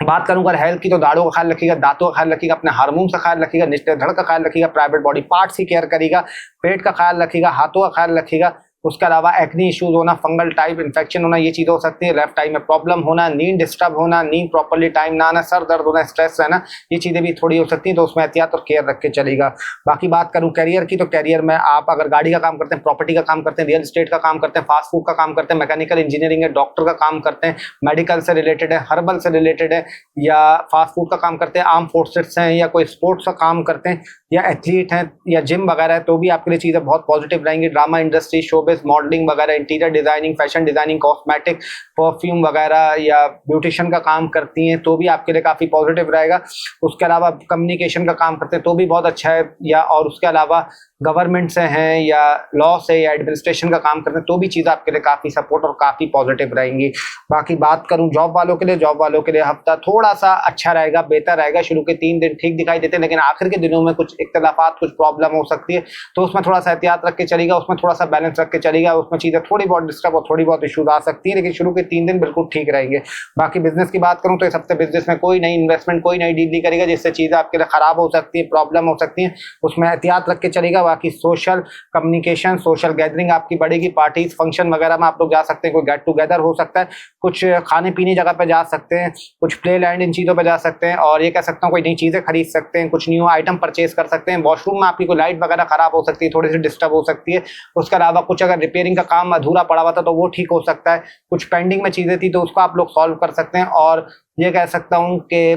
बात करूं अगर हेल्थ की, तो दाढ़ों का ख्याल रखिएगा, दांतों का ख्याल रखिएगा, अपने हार्मोन का ख्याल रखिएगा, निचले धड़ का ख्याल रखिएगा, प्राइवेट बॉडी पार्ट्स की केयर करिएगा, पेट का ख्याल रखिएगा, हाथों का ख्याल रखिएगा। उसके अलावा एक्नी इश्यूज होना, फंगल टाइप इन्फेक्शन होना, ये चीज़ हो सकती है। लेफ्ट आई में प्रॉब्लम होना, नींद डिस्टर्ब होना, नींद प्रॉपर्ली टाइम ना आना, सर दर्द होना, स्ट्रेस रहना, ये चीज़ें भी थोड़ी हो सकती हैं, तो उसमें एहतियात और केयर रख के चलेगा। बाकी बात करूं कैरियर की, तो कैरियर में आप अगर गाड़ी का काम करते हैं, प्रॉपर्टी का काम करते हैं, रियल एस्टेट का काम करते हैं, फास्ट फूड का काम करते हैं, मैकेनिकल इंजीनियरिंग है, डॉक्टर का काम करते हैं, मेडिकल से रिलेटेड है, हर्बल से रिलेटेड है, या फास्ट फूड का काम करते हैं, आर्म फोर्सेस हैं, या कोई स्पोर्ट्स का काम करते हैं, या एथलीट हैं, या जिम वगैरह है, तो भी आपके लिए चीज़ें बहुत पॉजिटिव रहेंगी। ड्रामा इंडस्ट्री, शोबिज, मॉडलिंग वगैरह, interior designing, fashion designing, cosmetic, perfume वगैरह या ब्यूटिशियन का काम करती हैं तो भी आपके लिए काफ़ी पॉजिटिव रहेगा। उसके अलावा कम्युनिकेशन का काम करते हैं तो भी बहुत अच्छा है, या और उसके अलावा गवर्नमेंट से हैं या लॉ से या एडमिनिस्ट्रेशन का काम करते हैं तो भी चीज़ आपके लिए काफ़ी सपोर्ट और काफ़ी पॉजिटिव रहेंगी। बाकी बात करूं जॉब वालों के लिए, जॉब वालों के लिए हफ्ता थोड़ा सा अच्छा रहेगा, बेहतर रहेगा। शुरू के 3 दिन ठीक दिखाई देते हैं, लेकिन आखिर के दिनों में कुछ इख्तिलाफात, कुछ प्रॉब्लम हो सकती है, तो उसमें थोड़ा सा एहतियात रख के चलेगा, उसमें थोड़ा सा बैलेंस रख के चलेगा, उसमें चीज़ें थोड़ी बहुत डिस्टर्ब और थोड़ी बहुत इशूज आ सकती है, लेकिन शुरू के 3 दिन बिल्कुल ठीक रहेंगे। बाकी बिजनेस की बात करूँ तो इस हफ्ते बिजनेस में कोई नई इन्वेस्टमेंट, कोई नई डील नहीं करेगा जिससे चीज़ें आपके लिए खराब हो सकती है, प्रॉब्लम हो सकती है, उसमें एहतियात रख के चलेगा। बाकी सोशल कम्युनिकेशन, सोशल गैदरिंग आपकी बढ़ेगी, पार्टीज फंक्शन वगैरह में आप लोग जा सकते हैं, कोई गेट टुगेदर हो सकता है, कुछ खाने पीने जगह पे जा सकते हैं, कुछ प्ले लैंड इन चीज़ों पे जा सकते हैं, और ये कह सकता हूँ कोई नई चीज़ें खरीद सकते हैं, कुछ न्यू आइटम परचेज कर सकते हैं। वॉशरूम में आपकी कोई लाइट वगैरह खराब हो सकती है, थोड़ी सी डिस्टर्ब हो सकती है। उसके अलावा कुछ अगर रिपेयरिंग का काम अधूरा पड़ा हुआ था तो वो ठीक हो सकता है, कुछ पेंडिंग में चीज़ें थी तो उसको आप लोग सॉल्व कर सकते हैं। और ये कह सकता हूँ कि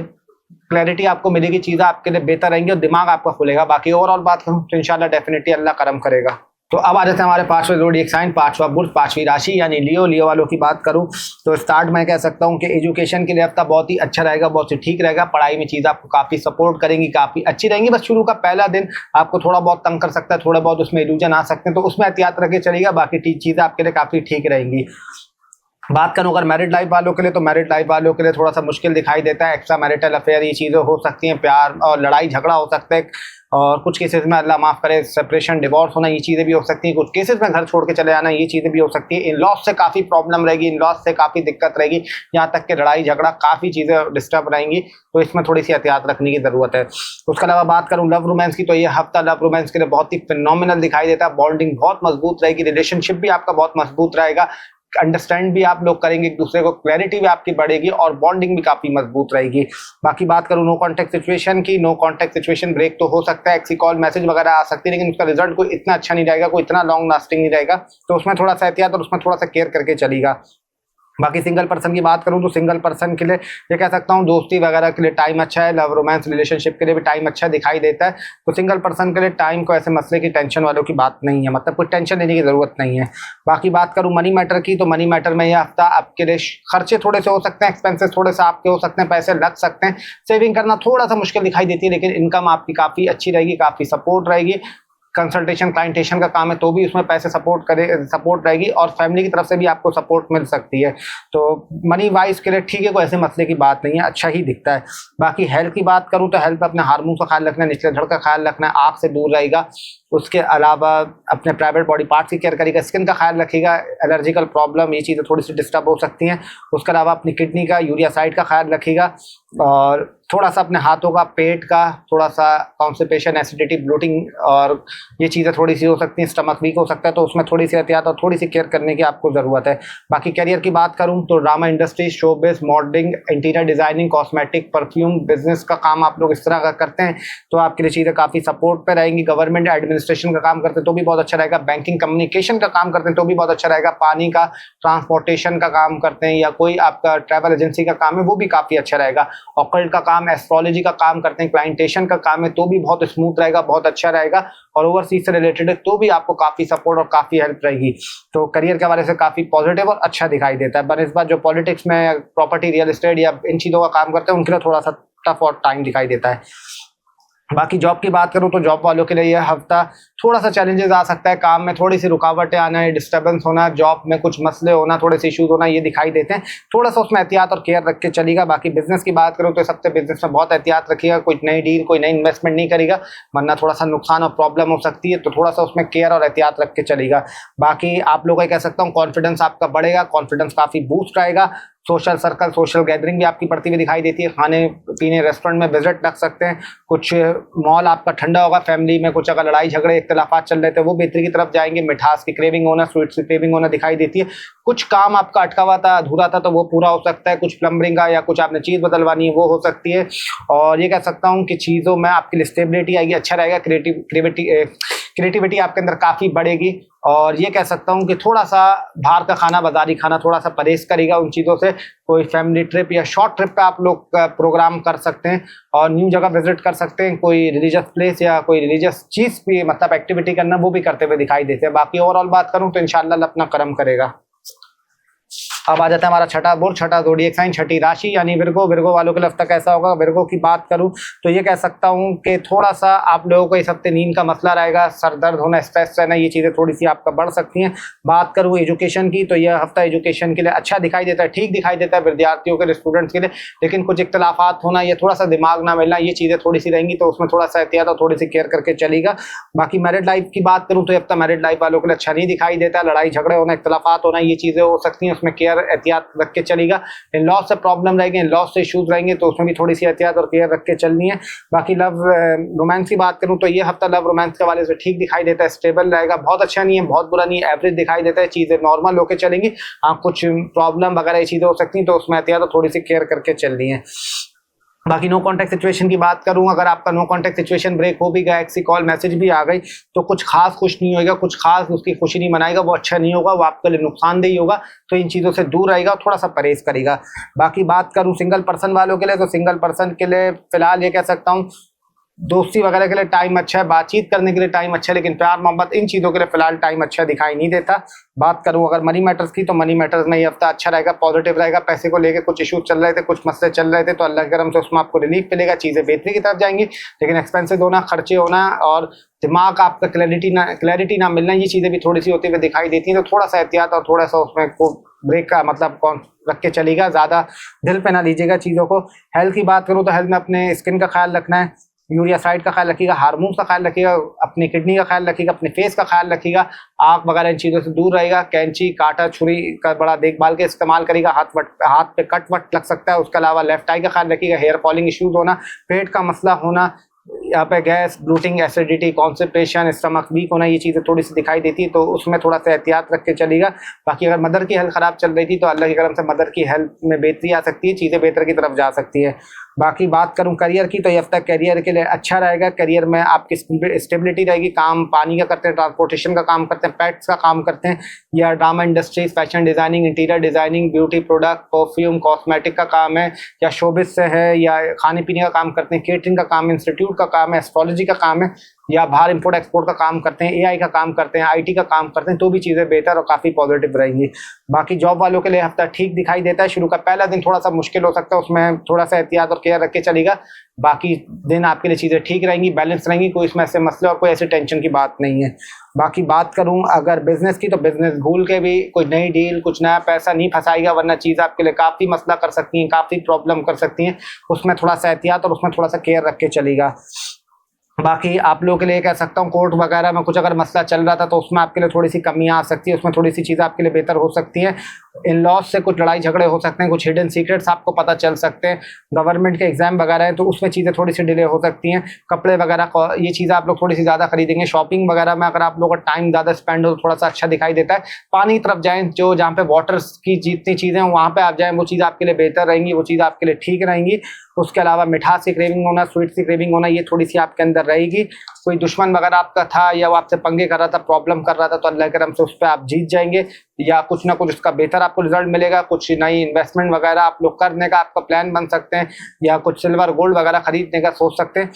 क्लैरिटी आपको मिलेगी, चीज़ें आपके लिए बेहतर रहेंगी और दिमाग आपका खुलेगा। बाकी ओवरऑल बात करूँ तो इंशाल्लाह डेफिनेटली अल्लाह करम करेगा। तो अब आ जाते हैं हमारे 5वें ज़ोडिएक साइन, 5वां बुर्ज, 5वीं राशि यानी लियो। लियो वालों की बात करूं तो स्टार्ट में कह सकता हूं कि एजुकेशन के लिए हफ्ता बहुत ही अच्छा रहेगा, बहुत ही ठीक रहेगा। पढ़ाई में चीज़ आपको काफ़ी सपोर्ट करेंगी, काफ़ी अच्छी रहेंगी। बस शुरू का पहला दिन आपको थोड़ा बहुत तंग कर सकता है, थोड़ा बहुत उसमें इल्यूजन आ सकते हैं, तो उसमें एहतियात रखे चलेगा। बाकी चीज़ें आपके लिए काफ़ी ठीक रहेंगी। बात करूं अगर मैरिड लाइफ वालों के लिए तो मैरिड लाइफ वालों के लिए थोड़ा सा मुश्किल दिखाई देता है। एक्स्ट्रा मैरिटल अफेयर ये चीज़ें हो सकती हैं, प्यार और लड़ाई झगड़ा हो सकता है, और कुछ केसेस में अल्लाह माफ़ करे सेपरेशन, डिवोर्स होना, ये चीज़ें भी हो सकती हैं। कुछ केसेस में घर छोड़ के चले जाना, ये चीज़ें भी हो सकती है। इन लॉस से काफ़ी प्रॉब्लम रहेगी, इन लॉस से काफ़ी दिक्कत रहेगी, यहाँ तक कि लड़ाई झगड़ा, काफ़ी चीज़ें डिस्टर्ब रहेंगी, तो इसमें थोड़ी सी एहतियात रखने की ज़रूरत है। उसके अलावा बात करूँ लव रोमांस की तो ये हफ्ता लव रोमांस के लिए बहुत ही फिनोमिनल दिखाई देता है। बॉन्डिंग बहुत मजबूत रहेगी, रिलेशनशिप भी आपका बहुत मजबूत रहेगा, अंडरस्टैंड भी आप लोग करेंगे एक दूसरे को, क्लैरिटी भी आपकी बढ़ेगी और बॉन्डिंग भी काफी मजबूत रहेगी। बाकी बात करूं नो कांटेक्ट सिचुएशन की, नो कांटेक्ट सिचुएशन ब्रेक तो हो सकता है, एक्सी कॉल मैसेज वगैरह आ सकती है, लेकिन उसका रिजल्ट कोई इतना अच्छा नहीं रहेगा, कोई इतना लॉन्ग लास्टिंग नहीं रहेगा, तो उसमें थोड़ा सा एहतियात और उसमें थोड़ा सा केयर करके चलेगा। बाकी सिंगल पर्सन की बात करूं तो सिंगल पर्सन के लिए ये कह सकता हूं दोस्ती वगैरह के लिए टाइम अच्छा है, लव रोमांस रिलेशनशिप के लिए भी टाइम अच्छा दिखाई देता है। तो सिंगल पर्सन के लिए टाइम को ऐसे मसले की टेंशन वालों की बात नहीं है, मतलब कोई टेंशन लेने की जरूरत नहीं है। बाकी बात करूं मनी मैटर की तो मनी मैटर में यह हफ्ता आपके लिए खर्चे थोड़े से हो सकते हैं, एक्सपेंसेस थोड़े से आपके हो सकते हैं, पैसे लग सकते हैं, सेविंग करना थोड़ा सा मुश्किल दिखाई देती है, लेकिन इनकम आपकी काफ़ी अच्छी रहेगी, काफ़ी सपोर्ट रहेगी। कंसल्टेशन क्लाइंटेशन का काम है तो भी उसमें पैसे सपोर्ट रहेगी, और फैमिली की तरफ से भी आपको सपोर्ट मिल सकती है। तो मनी वाइज के लिए ठीक है, कोई ऐसे मसले की बात नहीं है, अच्छा ही दिखता है। बाकी हेल्थ की बात करूं तो हेल्थ अपने हार्मोन का ख्याल रखना है, निचले धड़ का ख्याल रखना है, आग से दूर रहेगा। उसके अलावा अपने प्राइवेट बॉडी पार्ट्स की केयर करेगा, स्किन का ख्याल रखेगा, एलर्जिकल प्रॉब्लम ये चीज़ें थोड़ी सी डिस्टर्ब हो सकती हैं। उसके अलावा अपनी किडनी का, यूरिया साइड का ख्याल रखेगा, और थोड़ा सा अपने हाथों का, पेट का थोड़ा सा कॉन्स्टिपेशन, एसिडिटी, ब्लोटिंग और ये चीज़ें थोड़ी सी हो सकती हैं। स्टमक वीक हो सकता है, तो उसमें थोड़ी सी एहतियात और थोड़ी सी केयर करने की आपको ज़रूरत है। बाकी करियर की बात करूं तो drama industry, showbiz, modelling, interior designing, cosmetic, perfume business का काम आप लोग इस तरह का करते हैं तो आपके लिए चीज़ें काफ़ी सपोर्ट पे रहेंगी। गवर्नमेंट एडमिनिस्ट्रेशन का काम करते हैं तो भी बहुत अच्छा रहेगा। बैंकिंग कम्युनिकेशन का काम करते हैं तो भी बहुत अच्छा रहेगा। पानी का, ट्रांसपोर्टेशन का काम करते हैं या कोई आपका ट्रैवल एजेंसी का काम है वो भी काफ़ी अच्छा रहेगा। ऑकल्ट का काम, एस्ट्रोलॉजी का काम करते हैं, क्लाइंटेशन का काम है तो भी बहुत स्मूथ रहेगा, बहुत अच्छा रहेगा। और ओवरसीज से रिलेटेड है तो भी आपको काफ़ी सपोर्ट और काफ़ी हेल्प रहेगी। तो करियर के हवाले से काफ़ी पॉजिटिव और अच्छा दिखाई देता है। पर इस बार जो पॉलिटिक्स में, प्रॉपर्टी, रियल एस्टेट या इन चीज़ों का काम करते हैं उनके लिए थोड़ा सा टफ और टाइम दिखाई देता है। बाकी जॉब की बात करूं तो जॉब वालों के लिए यह हफ्ता थोड़ा सा चैलेंजेस आ सकता है, काम में थोड़ी सी रुकावटें आना, डिस्टर्बेंस होना, जॉब में कुछ मसले होना, थोड़े से इश्यूज होना, ये दिखाई देते हैं। थोड़ा सा उसमें एहतियात और केयर रख के चलेगा। बाकी बिजनेस की बात करूं तो सबसे बिजनेस में बहुत एहतियात रखिएगा, कोई नई डील, कोई नई इन्वेस्टमेंट नहीं करेगा, वरना थोड़ा सा नुकसान और प्रॉब्लम हो सकती है, तो थोड़ा सा उसमें केयर और एहतियात रख के चलेगा। बाकी आप लोगों का कह सकता हूँ कॉन्फिडेंस आपका बढ़ेगा, कॉन्फिडेंस काफ़ी बूस्ट रहेगा। सोशल सर्कल, सोशल गैदरिंग भी आपकी बढ़ती हुई दिखाई देती है। खाने पीने, रेस्टोरेंट में विजिट रख सकते हैं। कुछ मॉल आपका ठंडा होगा, फैमिली में कुछ अगर लड़ाई झगड़े, इख्तिलाफात चल रहे थे वो बेहतरी की तरफ जाएंगे। मिठास की क्रेविंग होना, स्वीट्स की क्रेविंग होना दिखाई देती है। कुछ काम आपका अटका हुआ था, अधूरा था, तो वो पूरा हो सकता है। कुछ प्लम्बरिंग का या कुछ आपने चीज़ बदलवानी है वो हो सकती है। और ये कह सकता हूँ कि चीज़ों में आपकी स्टेबिलिटी आएगी, अच्छा रहेगा। क्रिएटिविटी आपके अंदर काफ़ी बढ़ेगी। और ये कह सकता हूँ कि थोड़ा सा बाहर का खाना, बाजारी खाना थोड़ा सा परहेज करेगा उन चीज़ों से। कोई फैमिली ट्रिप या शॉर्ट ट्रिप पे आप लोग प्रोग्राम कर सकते हैं और न्यू जगह विजिट कर सकते हैं। कोई रिलीजियस प्लेस या कोई रिलीजियस चीज़ भी, मतलब एक्टिविटी करना, वो भी करते हुए दिखाई देते हैं। बाकी ओवरऑल बात करूँ तो इंशाल्लाह अपना कर्म करेगा। अब आ जाता है हमारा छठा बुर्ज, छठा ज़ोडिएक साइन, छठी राशि यानी विर्गो। विर्गो वालों के लिए हफ्ता कैसा होगा? विर्गो की बात करूं तो ये कह सकता हूं कि थोड़ा सा आप लोगों को इस हफ्ते नींद का मसला रहेगा, सर दर्द होना, स्ट्रेस रहना, ये चीज़ें थोड़ी सी आपका बढ़ सकती हैं। बात करूं एजुकेशन की तो यह हफ्ता एजुकेशन के लिए अच्छा दिखाई देता है, ठीक दिखाई देता है विद्यार्थियों के लिए, स्टूडेंट्स के लिए, लेकिन कुछ इख्तलाफात होना या थोड़ा सा दिमाग ना मिलना, ये चीज़ें थोड़ी सी रहेंगी, तो उसमें थोड़ा सा एहतियात और थोड़ी सी केयर करके चलेगा। बाकी मैरिड लाइफ की बात करूं तो ये हफ्ता मैरिड लाइफ वालों के लिए अच्छा नहीं दिखाई देता, लड़ाई झगड़े होना, इख्तलाफात होना, ये चीज़ें हो सकती हैं, उसमें केयर एहतियात रख के चलेगा। इन लॉ से प्रॉब्लम रहेंगे, इन लॉ से इशूज रहेंगे, तो उसमें भी थोड़ी सी एहतियात और केयर रख के चलनी है। बाकी लव रोमांस की बात करूं तो ये हफ्ता लव रोमांस के हवाले से ठीक दिखाई देता है, स्टेबल रहेगा, बहुत अच्छा नहीं है, बहुत बुरा नहीं है, एवरेज दिखाई देता है, चीज़ें नॉर्मल होकर चलेंगी। हाँ, कुछ प्रॉब्लम वगैरह ये चीज़ें हो सकती हैं, तो उसमें एहतियात और थोड़ी सी केयर करके चलनी है। बाकी नो कांटेक्ट सिचुएशन की बात करूं, अगर आपका नो कांटेक्ट सिचुएशन ब्रेक हो भी गया, एक्सी कॉल मैसेज भी आ गई, तो कुछ खास खुश नहीं होगा, कुछ खास उसकी खुशी नहीं मनाएगा, वो अच्छा नहीं होगा, वो आपके लिए नुकसानदेही होगा, तो इन चीज़ों से दूर रहेगा, थोड़ा सा परहेज करेगा। बाकी बात करूं सिंगल पर्सन वालों के लिए तो सिंगल पर्सन के लिए फिलहाल ये कह सकता हूं दोस्ती वगैरह के लिए टाइम अच्छा है, बातचीत करने के लिए टाइम अच्छा है, लेकिन प्यार मोहब्बत इन चीज़ों के लिए फिलहाल टाइम अच्छा दिखाई नहीं देता। बात करूं अगर मनी मैटर्स की तो मनी मैटर्स में ये हफ्ता अच्छा रहेगा, पॉजिटिव रहेगा। पैसे को लेकर कुछ इशूज चल रहे थे, कुछ मसले चल रहे थे, तो अल्लाह के करम से उसमें आपको रिलीफ मिलेगा, चीज़ें बेहतरी की तरफ जाएंगी, लेकिन एक्सपेंसिव होना, खर्चे होना और दिमाग आपका क्लैरिटी ना मिलना, ये चीज़ें भी थोड़ी सी होती हुई दिखाई देती हैं, तो थोड़ा सा एहतियात और थोड़ा सा उसमें को ब्रेक का मतलब कौन रख के चलेगा, ज़्यादा दिल पे ना लीजिएगा चीज़ों को। हेल्थ की बात करूँ तो हेल्थ में अपने स्किन का ख्याल रखना है, यूरिया साइड का ख्याल रखिएगा, हार्मोन्स का ख्याल रखिएगा, अपनी किडनी का ख्याल रखिएगा, अपने फेस का ख्याल रखिएगा, आग वगैरह इन चीज़ों से दूर रहेगा, कैंची कांटा छुरी का बड़ा देखभाल के इस्तेमाल करेगा, हाथ पे कट वट लग सकता है। उसके अलावा लेफ्ट आई का ख्याल रखिएगा, हेयर फॉलिंग इश्यूज होना, पेट का मसला होना, यहाँ पे gas, bloating, acidity, constipation, stomach weak होना, ये चीज़ें थोड़ी सी दिखाई देती है, तो उसमें थोड़ा सा एहतियात रख के चलेगा। बाकी अगर मदर की हेल्थ ख़राब चल रही थी तो अल्लाह के करम से मदर की हेल्थ में बेहतरी आ सकती है, चीज़ें बेहतर की तरफ जा सकती है। बाकी बात करूं करियर की तो ये हफ्ता करियर के लिए अच्छा रहेगा, करियर में आपकी स्टेबिलिटी रहेगी, काम पानी का करते हैं, ट्रांसपोर्टेशन का काम करते हैं, पेट्स का काम करते हैं, या drama industries, fashion designing, interior designing, beauty product, perfume, cosmetic का काम है, या शोबिस से है, या खाने पीने का काम करते हैं, केटरिंग का काम, इंस्टीट्यूट का काम है, एस्ट्रोलॉजी का काम है, या बाहर इंपोर्ट एक्सपोर्ट का काम करते हैं, एआई का काम करते हैं, आईटी का काम करते हैं, तो भी चीज़ें बेहतर और काफ़ी पॉजिटिव रहेंगी। बाकी जॉब वालों के लिए हफ्ता ठीक दिखाई देता है, शुरू का पहला दिन थोड़ा सा मुश्किल हो सकता है, उसमें थोड़ा सा एहतियात और केयर रख के चलेगा। बाकी दिन आपके लिए चीज़ें ठीक रहेंगी, बैलेंस रहेंगी, कोई इसमें ऐसे मसले और कोई ऐसी टेंशन की बात नहीं है। बाकी बात करूं अगर बिजनेस की तो बिजनेस भूल के भी कोई नई डील, कुछ नया पैसा नहीं फंसाएगा, वरना चीज़ आपके लिए काफ़ी मसला कर सकती हैं, काफ़ी प्रॉब्लम कर सकती हैं, उसमें थोड़ा सा एहतियात और उसमें थोड़ा सा केयर रख के चलेगा। बाकी आप लोगों के लिए कह सकता हूँ कोर्ट वगैरह में कुछ अगर मसला चल रहा था तो उसमें आपके लिए थोड़ी सी कमियां आ सकती है, उसमें थोड़ी सी चीज़ें आपके लिए बेहतर हो सकती हैं। इन लॉज से कुछ लड़ाई झगड़े हो सकते हैं, कुछ हिडन सीक्रेट्स आपको पता चल सकते हैं, गवर्नमेंट के एग्जाम वगैरह है तो उसमें चीज़ें थोड़ी सी डिले हो सकती हैं। कपड़े वगैरह ये चीज़ें आप लोग थोड़ी सी ज़्यादा खरीदेंगे, शॉपिंग वगैरह में अगर आप लोगों का टाइम ज़्यादा स्पेंड हो तो थोड़ा सा अच्छा दिखाई देता है। पानी की तरफ जाएँ, जो जहाँ पे वाटर की जितनी चीज़ें हैं वहाँ पर आप जाएँ, वो चीज़ आपके लिए बेहतर रहेंगी, वो चीज़ आपके लिए ठीक रहेंगी। उसके अलावा मिठास की क्रेविंग होना, स्वीट की क्रेविंग होना, ये थोड़ी सी आपके अंदर रहेगी। कोई दुश्मन वगैरह आपका था या वो आपसे पंगे कर रहा था, प्रॉब्लम कर रहा था, तो अल्लाह के करम से उस पर आप जीत जाएंगे, या कुछ ना कुछ उसका बेहतर आपको रिजल्ट मिलेगा। कुछ नई इन्वेस्टमेंट वगैरह आप लोग करने का आपका प्लान बन सकते हैं, या कुछ सिल्वर गोल्ड वगैरह खरीदने का सोच सकते हैं।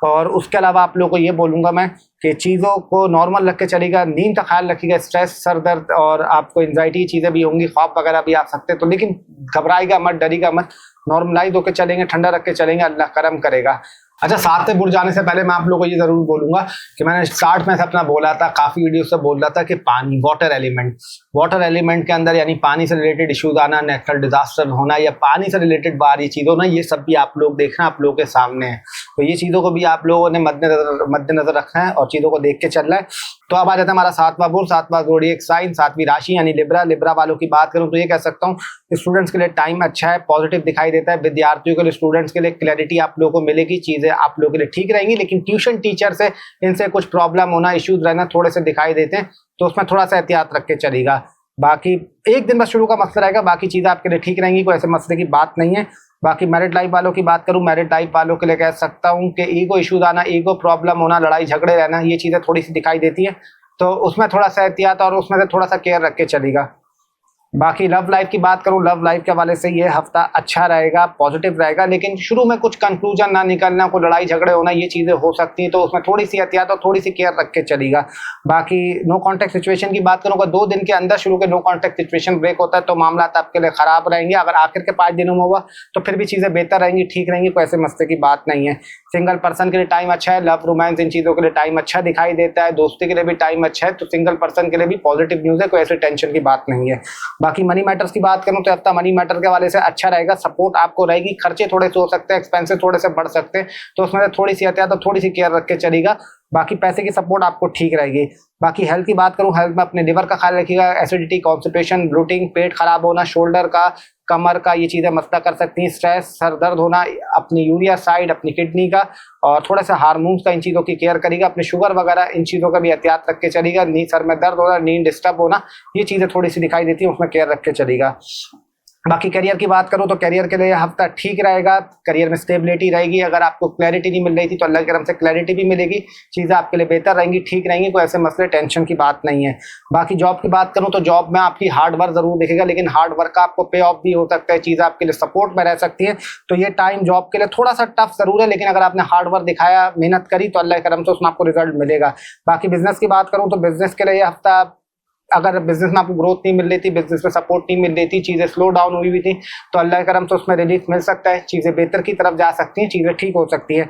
और उसके अलावा आप लोगों को ये बोलूँगा मैं कि चीज़ों को नॉर्मल रख के चलेगा, नींद का ख्याल रखिएगा, स्ट्रेस, सर दर्द और आपको एंजाइटी चीज़ें भी होंगी, ख्वाब वगैरह भी आ सकते हैं, तो लेकिन घबराएगा मत, डरिएगा मत, नॉर्मलाइज होकर चलेंगे, ठंडा रख के चलेंगे, अल्लाह करम करेगा। अच्छा, सातवें बुर्ज जाने से पहले मैं आप लोगों को ये जरूर बोलूंगा कि मैंने स्टार्ट में से अपना बोला था, काफी वीडियो से बोल रहा था कि पानी, वाटर एलिमेंट के अंदर यानी पानी से रिलेटेड इश्यूज आना, नेचुरल डिजास्टर होना या पानी से रिलेटेड बाहरी चीज होना, ये सब भी आप लोग देखना, आप लोगों के सामने है, तो ये चीजों को भी आप लोगों ने मद्देनजर रखना है और चीजों को देख के चलना है। तो अब आ जाता है हमारा सातवां बुर्ज, सातवां ज़ोडिएक साइन, सातवीं राशि यानी लिब्रा वालों की बात करूं तो ये कह सकता हूं स्टूडेंट्स के लिए टाइम अच्छा है, पॉजिटिव दिखाई देता है, विद्यार्थियों के लिए, स्टूडेंट्स के लिए क्लैरिटी आप लोगों को मिलेगी, चीजें आप लोगों के लिए ठीक रहेंगी, लेकिन ट्यूशन टीचर से इनसे कुछ प्रॉब्लम होना, इश्यूज रहना थोड़े से दिखाई देते हैं, तो उसमें थोड़ा सा एहतियात रख के चलेगा। बाकी एक दिन बस शुरू का मसला रहेगा, बाकी चीजें आपके लिए ठीक रहेंगी, कोई ऐसे मसले की बात नहीं है। बाकी मैरिड लाइफ वालों की बात करूं, मैरिड लाइफ वालों के लिए कह सकता हूं कि ईगो इश्यूज आना, ईगो प्रॉब्लम होना, लड़ाई झगड़े रहना, ये चीजें थोड़ी सी दिखाई देती है, तो उसमें थोड़ा सा एहतियात और उसमें से थोड़ा सा केयर रख के चलेगा। बाकी लव लाइफ की बात करूं, लव लाइफ के हवाले से ये हफ्ता अच्छा रहेगा, पॉजिटिव रहेगा, लेकिन शुरू में कुछ कंक्लूजन ना निकलना, कोई लड़ाई झगड़े होना, ये चीजें हो सकती हैं, तो उसमें थोड़ी सी एहतियात और थोड़ी सी केयर रख के चलेगा। बाकी नो कॉन्टैक्ट सिचुएशन की बात करूंगा, 2 दिन के अंदर शुरू के नो कॉन्टैक्ट सिचुएशन ब्रेक होता है तो मामला आपके लिए खराब रहेंगे। अगर आखिर के 5 दिनों में हुआ तो फिर भी चीजें बेहतर रहेंगी, ठीक रहेंगी, कोई ऐसे मसले की बात नहीं है। सिंगल पर्सन के लिए टाइम अच्छा है, लव रोमांस इन चीजों के लिए टाइम अच्छा दिखाई देता है, दोस्ती के लिए भी टाइम अच्छा है, तो सिंगल पर्सन के लिए भी पॉजिटिव न्यूज है, कोई ऐसे टेंशन की बात नहीं है। बाकी मनी मैटर्स की बात करूं तो हफ्ता मनी मैटर के हवाले से अच्छा रहेगा, सपोर्ट आपको रहेगी, खर्चे थोड़े से हो सकते हैं, एक्सपेंसेस थोड़े से बढ़ सकते हैं, तो उसमें से थोड़ी सी एहतियात और थोड़ी सी केयर रख के चलेगा। बाकी पैसे की सपोर्ट आपको ठीक रहेगी। बाकी हेल्थ की बात करूं, हेल्थ में अपने लिवर का ख्याल रखिएगा, एसिडिटी, कॉन्स्टिपेशन, ब्लोटिंग, पेट खराब होना, शोल्डर का, कमर का, ये चीजें मसला कर सकती हैं। स्ट्रेस, सर दर्द होना, अपनी यूरिया साइड, अपनी किडनी का और थोड़ा सा हार्मोन्स का, इन चीज़ों की केयर करेगा। अपने शुगर वगैरह इन चीज़ों का भी एहतियात रख के चलेगा। नींद, सर में दर्द होना, नींद डिस्टर्ब होना, ये चीज़ें थोड़ी सी दिखाई देती हैं, उसमें केयर रख के चलेगा। बाकी करियर की बात करूं तो करियर के लिए हफ्ता ठीक रहेगा, करियर में स्टेबिलिटी रहेगी। अगर आपको क्लैरिटी नहीं मिल रही थी तो अल्लाह की करम से क्लैरिटी भी मिलेगी, चीज़ें आपके लिए बेहतर रहेंगी, ठीक रहेंगी, कोई ऐसे मसले टेंशन की बात नहीं है। बाकी जॉब की बात करूं तो जॉब में आपकी हार्ड वर्क जरूर दिखेगा, लेकिन हार्ड वर्क का आपको पे ऑफ भी हो सकता है, चीज़ें आपके लिए सपोर्ट में रह सकती है। तो ये टाइम जॉब के लिए थोड़ा सा टफ जरूर है, लेकिन अगर आपने हार्ड वर्क दिखाया, मेहनत करी, तो अल्लाह की करम से उसमें आपको रिजल्ट मिलेगा। बाकी बिजनेस की बात करूँ तो बिजनेस के लिए ये हफ्ता, अगर बिजनेस में आपको ग्रोथ नहीं मिल रही थी, बिजनेस में सपोर्ट नहीं मिल रही थी, चीज़ें स्लो डाउन हुई थी, तो अल्लाह के करम से उसमें रिलीफ मिल सकता है, चीज़ें बेहतर की तरफ जा सकती हैं, चीज़ें ठीक हो सकती हैं।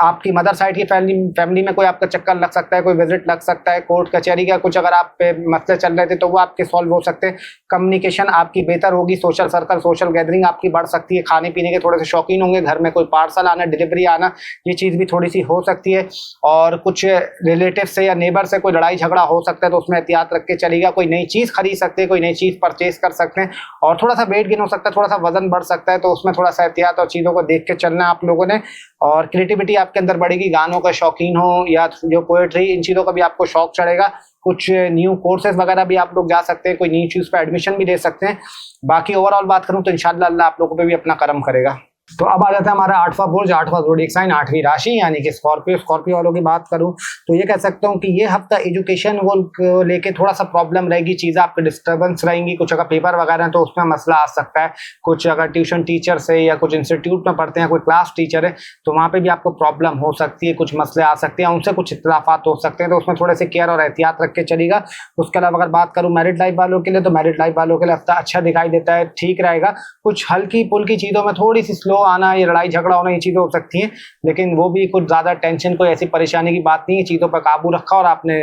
आपकी मदर साइड की फैमिली में कोई आपका चक्कर लग सकता है, कोई विजिट लग सकता है, कोर्ट कचहरी का कुछ अगर आप पे मसले चल रहे थे तो वो आपके सॉल्व हो सकते हैं। कम्युनिकेशन आपकी बेहतर होगी, सोशल सर्कल, सोशल गैदरिंग आपकी बढ़ सकती है, खाने पीने के थोड़े से शौकीन होंगे, घर में कोई पार्सल आना, डिलीवरी आना, ये चीज़ भी थोड़ी सी हो सकती है। और कुछ रिलेटिव से या नेबर से कोई लड़ाई झगड़ा हो सकता है, तो उसमें एहतियात रख के चलेगा। कोई नई चीज़ खरीद सकते हैं, कोई नई चीज़ परचेज कर सकते हैं, और थोड़ा सा वेट गेन हो सकता है, थोड़ा सा वजन बढ़ सकता है, तो उसमें थोड़ा सा एहतियात और चीज़ों को देख के चलना है आप लोगों ने। और क्रिएटिविटी आपके अंदर बढ़ेगी, गानों का शौकीन हो या जो पोएट्री, इन चीज़ों का भी आपको शौक चढ़ेगा। कुछ न्यू कोर्सेज वगैरह भी आप लोग जा सकते हैं, कोई नई चीज़ पे एडमिशन भी ले सकते हैं। बाकी ओवरऑल बात करूं तो इंशाल्लाह अल्लाह आप लोगों पे भी अपना करम करेगा। तो अब आ जाता है हमारा 8वां बुर्ज, 8वां ज़ोडिएक साइन, 8वीं राशि यानी कि स्कॉर्पियो। स्कॉर्पियो वालों की बात करूं तो ये कह सकता हूं कि ये हफ्ता एजुकेशन को लेके थोड़ा सा प्रॉब्लम रहेगी, चीज़ें आपके डिस्टर्बेंस रहेंगी। कुछ अगर पेपर वगैरह है तो उसमें मसला आ सकता है, कुछ अगर ट्यूशन टीचर से या कुछ इंस्टीट्यूट में पढ़ते हैं, कोई क्लास टीचर है, तो वहाँ पर भी आपको प्रॉब्लम हो सकती है, कुछ मसले आ सकते हैं, उनसे कुछ इख्तिलाफात हो सकते हैं, तो उसमें थोड़े से केयर और एहतियात रख के चलेगा। उसके अलावा अगर बात करूँ मैरिड लाइफ वालों के लिए, तो मैरिड लाइफ वालों के लिए हफ्ता अच्छा दिखाई देता है, ठीक रहेगा। कुछ हल्की पुल्की चीज़ों में थोड़ी सी स्लो आना, ये लड़ाई झगड़ा होना, ये चीज़ें हो सकती हैं, लेकिन वो भी कुछ ज़्यादा टेंशन, कोई ऐसी परेशानी की बात नहीं है। चीज़ों पर काबू रखा और आपने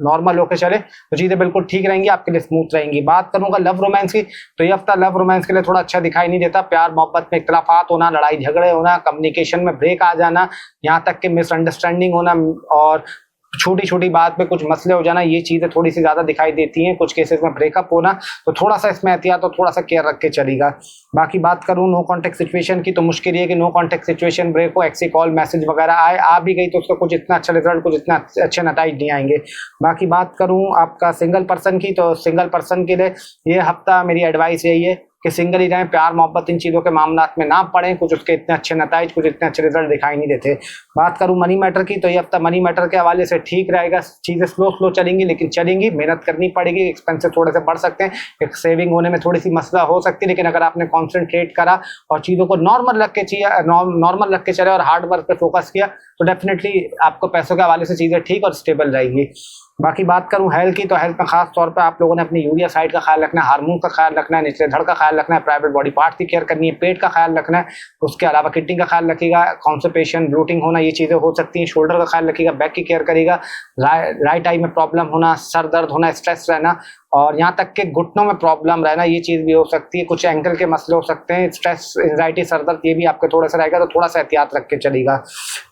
नॉर्मल होकर चले तो चीज़ें बिल्कुल ठीक रहेंगी, आपके लिए स्मूथ रहेंगी। बात करूंगा लव रोमांस की, तो ये हफ्ता लव रोमांस के लिए थोड़ा अच्छा दिखाई नहीं देता। प्यार मोहब्बत में इख्तिलाफात होना, लड़ाई झगड़े होना, कम्युनिकेशन में ब्रेक आ जाना, यहाँ तक कि मिसअंडरस्टैंडिंग होना और छोटी छोटी बात पे कुछ मसले हो जाना, ये चीज़ें थोड़ी सी ज़्यादा दिखाई देती हैं। कुछ केसेस में ब्रेकअप होना, तो थोड़ा सा इसमें एहतियात और थोड़ा सा केयर रख के चलेगा। बाकी बात करूँ नो कॉन्टेक्ट सिचुएशन की, तो मुश्किल ये कि नो कॉन्टेक्ट सिचुएशन ब्रेक हो, एक्सी कॉल मैसेज वगैरह आए, आ भी गई तो उसका कुछ इतना अच्छा रिजल्ट, कुछ इतना अच्छे नतीजे नहीं आएंगे। बाकी बात करूँ आपका सिंगल पर्सन की, तो सिंगल पर्सन के लिए ये हफ्ता मेरी एडवाइस यही है कि सिंगल ही रहें, प्यार मोहब्बत इन चीज़ों के मामलात में ना पड़ें, कुछ उसके इतने अच्छे नतीजे, कुछ इतने अच्छे रिजल्ट दिखाई नहीं देते। बात करूं मनी मैटर की, तो ये हफ्ता मनी मैटर के हवाले से ठीक रहेगा, चीज़ें स्लो स्लो चलेंगी, लेकिन चलेंगी, मेहनत करनी पड़ेगी, एक्सपेंसेस थोड़े से बढ़ सकते हैं, एक सेविंग होने में थोड़ी सी मसला हो सकती है, लेकिन अगर आपने कॉन्सेंट्रेट करा और चीज़ों को नॉर्मल रख के चले और हार्ड वर्क पे फोकस किया, तो डेफिनेटली आपको पैसों के हवाले से चीज़ें ठीक और स्टेबल रहेंगी। बाकी बात करूं हेल्थ की, तो हेल्थ में खास तौर पे आप लोगों ने अपनी यूरिया साइड का ख्याल रखना है, हार्मोन का ख्याल रखना है, निचले धड़ का ख्याल रखना है, प्राइवेट बॉडी पार्ट की केयर करनी है, पेट का ख्याल रखना है, उसके अलावा किडनी का ख्याल रखिएगा, कॉन्स्टिपेशन, ब्लोटिंग होना, ये चीज़ें हो सकती हैं। शोल्डर का ख्याल रखिएगा, बैक की केयर करिएगा, राइट आई में प्रॉब्लम होना, सर दर्द होना, स्ट्रेस रहना और यहाँ तक कि घुटनों में प्रॉब्लम रहना, ये चीज़ भी हो सकती है। कुछ एंकल के मसले हो सकते हैं, स्ट्रेस, एंजाइटी, सर दर्द, ये भी आपके थोड़ा सा रहेगा, तो थोड़ा सा एहतियात रख के चलेगा।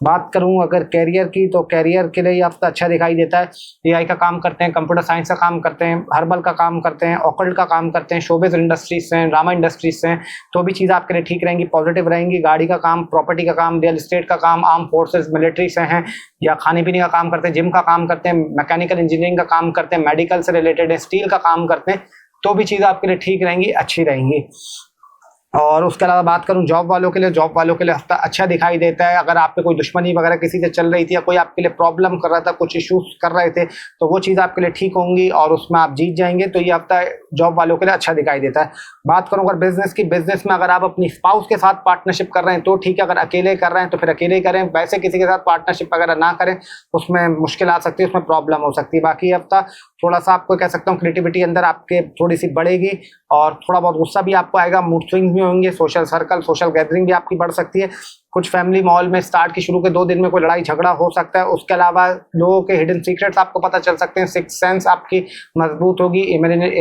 बात करूँ अगर कैरियर की, तो कैरियर के लिए हफ्ता अच्छा दिखाई देता है। एआई का काम करते हैं, कंप्यूटर साइंस का काम करते हैं, हर्बल का काम करते हैं, ऑकल्ट का काम करते हैं, शोबिज इंडस्ट्रीज से हैं, ड्रामा इंडस्ट्रीज से हैं, तो भी चीज़ आपके लिए ठीक रहेंगी, पॉजिटिव रहेंगी। गाड़ी का काम, प्रॉपर्टी का काम, रियल एस्टेट का काम, आर्म फोर्सेज, मिलिट्री से हैं या खाने पीने का काम करते हैं, जिम का काम करते हैं, मैकेनिकल इंजीनियरिंग का काम करते हैं, मेडिकल से रिलेटेड है, स्टील का काम करते हैं, तो भी चीज़ आपके लिए ठीक रहेंगी, अच्छी रहेंगी। और उसके अलावा बात करूं जॉब वालों के लिए, जॉब वालों के लिए हफ्ता अच्छा दिखाई देता है। अगर आप पे कोई दुश्मनी वगैरह किसी से चल रही थी या कोई आपके लिए प्रॉब्लम कर रहा था, कुछ इश्यूज कर रहे थे, तो वो चीज़ आपके लिए ठीक होंगी और उसमें आप जीत जाएंगे। तो ये हफ्ता जॉब वालों के लिए अच्छा दिखाई देता है। बात करूं अगर बिजनेस की, बिजनेस में अगर आप अपनी स्पाउस के साथ पार्टनरशिप कर रहे हैं तो ठीक है, अगर अकेले कर रहे हैं तो फिर अकेले ही करें, वैसे किसी के साथ पार्टनरशिप वगैरह ना करें, उसमें मुश्किल आ सकती है, उसमें प्रॉब्लम हो सकती है। बाकी ये हफ्ता थोड़ा सा आपको कह सकता हूँ क्रिएटिविटी अंदर आपके थोड़ी सी बढ़ेगी और थोड़ा बहुत गुस्सा भी आपको आएगा, मूड स्विंग्स भी होंगे, सोशल सर्कल, सोशल गैदरिंग भी आपकी बढ़ सकती है। कुछ फैमिली माहौल में स्टार्ट की शुरू के 2 दिन में कोई लड़ाई झगड़ा हो सकता है। उसके अलावा लोगों के हिडन सीक्रेट्स आपको पता चल सकते हैं। सिक्स सेंस आपकी मजबूत होगी,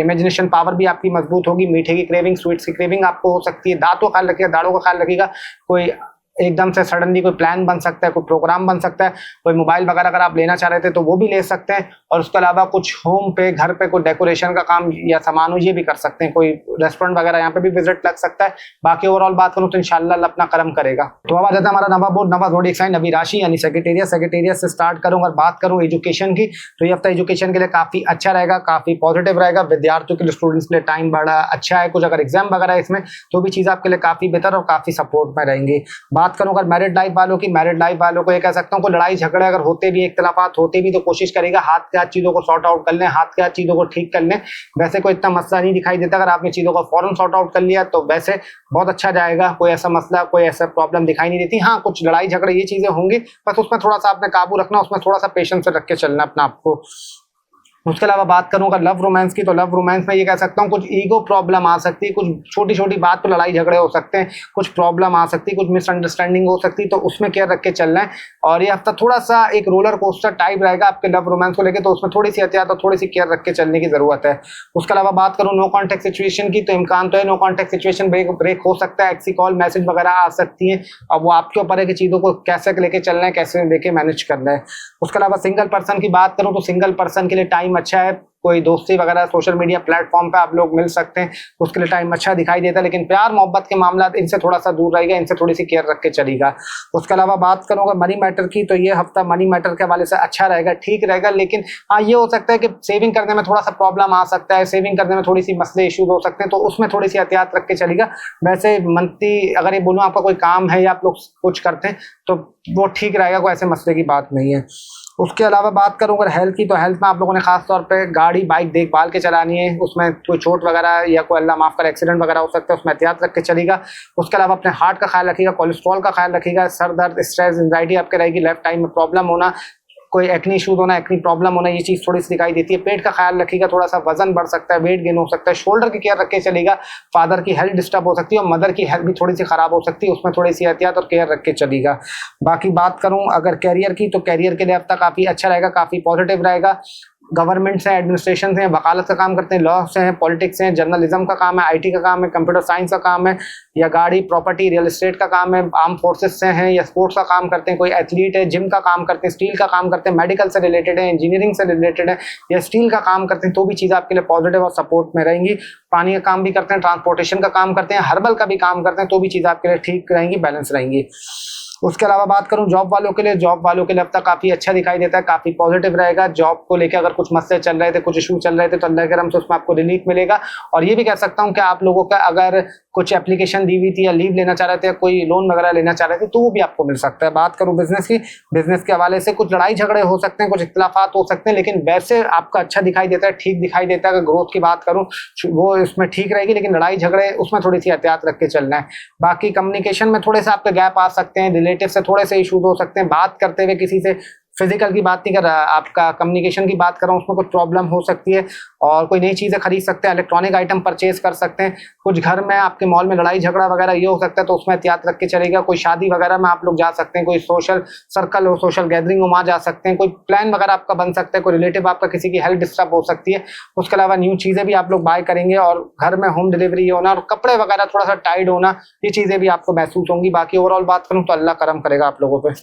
इमेजिनेशन पावर भी आपकी मजबूत होगी। मीठे की क्रेविंग, स्वीट्स की क्रेविंग आपको हो सकती है। दांतों का ख्याल रखिएगा, दाढ़ों का ख्याल रखिएगा। कोई एकदम से सडनली कोई प्लान बन सकता है, कोई प्रोग्राम बन सकता है, कोई मोबाइल वगैरह अगर आप लेना चाह रहे थे तो वो भी ले सकते हैं। और उसके अलावा कुछ होम पे, घर पे कोई डेकोरेशन का काम या सामान हो, ये भी कर सकते हैं। कोई रेस्टोरेंट वगैरह यहाँ पे भी विजिट लग सकता है। बाकी ओवरऑल बात करूँ तो इंशाल्लाह अल्लाह अपना कर्म करेगा। तो अब आ जाता है हमारा नवा बोर्ड, नवा जोडिक साइन, नवी राशि यानी सेक्रेटेरिया। सेक्रेटेरिया से स्टार्ट करूँ और बात करूँ एजुकेशन की, तो ये हफ्ता एजुकेशन के लिए काफी अच्छा रहेगा, काफी पॉजिटिव रहेगा। विद्यार्थियों के लिए, स्टूडेंट्स के लिए टाइम बड़ा अच्छा है। कुछ अगर एग्जाम वगैरह इसमें तो भी चीज आपके लिए काफी बेहतर और काफी सपोर्ट में रहेंगी। बात करूँ अगर मैरिड लाइफ वालों की, मैरिड लाइफ वालों को ये कह सकता हूँ कोई लड़ाई झगड़े अगर होते भी, इख्तिलाफात होते भी, तो कोशिश करेगा हाथ के हाथ चीजों को सॉर्ट आउट कर लें, हाथ के हाथ चीजों को ठीक कर लें। वैसे कोई इतना मसला नहीं दिखाई देता, अगर आपने चीजों को फौरन सॉर्ट आउट कर लिया तो वैसे बहुत अच्छा जाएगा। कोई ऐसा मसला, कोई ऐसा प्रॉब्लम दिखाई नहीं देती। हाँ, कुछ लड़ाई झगड़े ये चीजें होंगी, बस उसमें थोड़ा सा आपने काबू रखना, उसमें थोड़ा सा पेशेंस रख के चलना अपना आपको। उसके अलावा बात करूं अगर लव रोमांस की, तो लव रोमांस में ये कह सकता हूं कुछ ईगो प्रॉब्लम आ सकती है, कुछ छोटी छोटी बात पर लड़ाई झगड़े हो सकते हैं, कुछ प्रॉब्लम आ सकती है, कुछ मिसअंडरस्टैंडिंग हो सकती है, तो उसमें केयर रख के चलना है। और ये हफ्ता थोड़ा सा एक रोलर कोस्टर टाइप रहेगा आपके लव रोमांस को लेकर, तो उसमें थोड़ी सी एहतियात और थोड़ी सी केयर रख के चलने की जरूरत है। उसके अलावा बात करूं नो कॉन्टेक्ट सिचुएशन की, तो इम्कान तो है नो कॉन्टेक्ट सिचुएशन ब्रेक हो सकता है, एक्सी कॉल मैसेज वगैरह आ सकती है। अब वो आपके ऊपर है कि चीजों को कैसे लेके चलना है, कैसे लेके मैनेज करना है। उसके अलावा सिंगल पर्सन की बात करूं तो सिंगल पर्सन के लिए टाइम अच्छा है। कोई दोस्ती वगैरह सोशल मीडिया प्लेटफॉर्म पे आप लोग मिल सकते हैं, उसके लिए टाइम अच्छा दिखाई देता है। लेकिन प्यार मोहब्बत के मामला इनसे थोड़ा सा दूर रहेगा, इनसे थोड़ी सी केयर रख के चलेगा। उसके अलावा बात करूंगा मनी मैटर की, तो ये हफ्ता मनी मैटर के हवाले से अच्छा रहेगा, ठीक रहेगा। लेकिन हाँ, ये हो सकता है कि सेविंग करने में थोड़ा सा प्रॉब्लम आ सकता है, सेविंग करने में थोड़ी सी मसले इश्यूज हो सकते हैं, तो उसमें थोड़ी सी एहतियात रख के चलेगा। वैसे मंथली अगर ये बोलूँ आपका कोई काम है या आप लोग कुछ करते हैं तो वो ठीक रहेगा, कोई ऐसे मसले की बात नहीं है। उसके अलावा बात करूं अगर हेल्थ की, तो हेल्थ में आप लोगों ने खास तौर पे गाड़ी बाइक देखभाल के चलानी है। उसमें कोई चोट वगैरह या कोई अल्लाह माफ कर एक्सीडेंट वगैरह हो सकता है, उसमें एहतियात रख के चलेगा। उसके अलावा अपने हार्ट का ख्याल रखिएगा, कोलेस्ट्रॉल का ख्याल रखिएगा। सर दर्द, स्ट्रेस, एंजाइटी आपके रहेगी, लेफ्ट टाइम में प्रॉब्लम होना, कोई एक्नी इशूज होना, एक्नी प्रॉब्लम होना, ये चीज़ थोड़ी सी दिखाई देती है। पेट का ख्याल रखिएगा, थोड़ा सा वजन बढ़ सकता है, वेट गेन हो सकता है। शोल्डर की केयर रख के चलेगा। फादर की हेल्थ डिस्टर्ब हो सकती है और मदर की हेल्थ भी थोड़ी सी खराब हो सकती है, उसमें थोड़ी सी एहतियात और केयर रख के चलेगा। बाकी बात करूं अगर कैरियर की, तो कैरियर के लिए हफ्ता काफ़ी अच्छा रहेगा, काफ़ी पॉजिटिव रहेगा। गवर्नमेंट से, एडमिनिस्ट्रेशन से, वकालत का काम करते हैं, लॉ से हैं, पॉलिटिक्स से हैं, जर्नलिज्म का काम है, आईटी का काम है, कंप्यूटर साइंस का काम है, या गाड़ी प्रॉपर्टी रियल एस्टेट का काम है, आर्म फोर्सेस से हैं, या स्पोर्ट्स का काम करते हैं, कोई एथलीट है, जिम का काम करते हैं, स्टील का काम करते हैं, मेडिकल से रिलेटेड है, इंजीनियरिंग से रिलेटेड है, या स्टील का काम करते हैं, तो भी चीज़ आपके लिए पॉजिटिव और सपोर्ट में रहेंगी। पानी का काम भी करते हैं, ट्रांसपोर्टेशन का काम करते हैं, हर्बल का भी काम करते हैं, तो भी चीज़ आपके लिए ठीक रहेंगी, बैलेंस रहेंगी। उसके अलावा बात करूं जॉब वालों के लिए, जॉब वालों के लिए हफ्ता काफी अच्छा दिखाई देता है, काफी पॉजिटिव रहेगा। जॉब को लेकर अगर कुछ मसले चल रहे थे, कुछ इशू चल रहे थे, तो अल्लाह के रहम से उसमें आपको रिलीफ मिलेगा। और ये भी कह सकता हूं कि आप लोगों का अगर कुछ एप्लीकेशन दी हुई थी या लीव लेना चाह रहे थे या कोई लोन वगैरह लेना चाह रहे थे, तो वो भी आपको मिल सकता है। बात करूं बिजनेस की, बिजनेस के हवाले से कुछ लड़ाई झगड़े हो सकते हैं, कुछ इख्तिलाफात हो सकते हैं, लेकिन वैसे आपका अच्छा दिखाई देता है, ठीक दिखाई देता है। अगर ग्रोथ की बात करूं वो इसमें ठीक रहेगी, लेकिन लड़ाई झगड़े उसमें थोड़ी सी एहतियात रख के चलना है। बाकी कम्युनिकेशन में थोड़े से आपके गैप आ सकते हैं, रिलेटिव से थोड़े से इशूज हो सकते हैं, बात करते हुए किसी से फिजिकल की बात नहीं कर रहा, आपका कम्युनिकेशन की बात कर रहा हूँ, उसमें कुछ प्रॉब्लम हो सकती है। और कोई नई चीज़ें खरीद सकते हैं, इलेक्ट्रॉनिक आइटम परचेज कर सकते हैं। कुछ घर में आपके मॉल में लड़ाई झगड़ा वगैरह ये हो सकता है, तो उसमें एहतियात रख के चलेगा। कोई शादी वगैरह में आप लोग जा सकते हैं, कोई सोशल सर्कल हो, सोशल गैदरिंग हो, वहाँ जा सकते हैं। कोई प्लान वगैरह आपका बन सकता है, कोई रिलेटिव आपका किसी की हेल्थ डिस्टर्ब हो सकती है। उसके अलावा न्यू चीज़ें भी आप लोग बाय करेंगे, और घर में होम डिलीवरी होना और कपड़े वगैरह थोड़ा सा टाइट होना, ये चीज़ें भी आपको महसूस होंगी। बाकी ओवरऑल बात करूँ तो अल्लाह करम करेगा आप लोगों पर।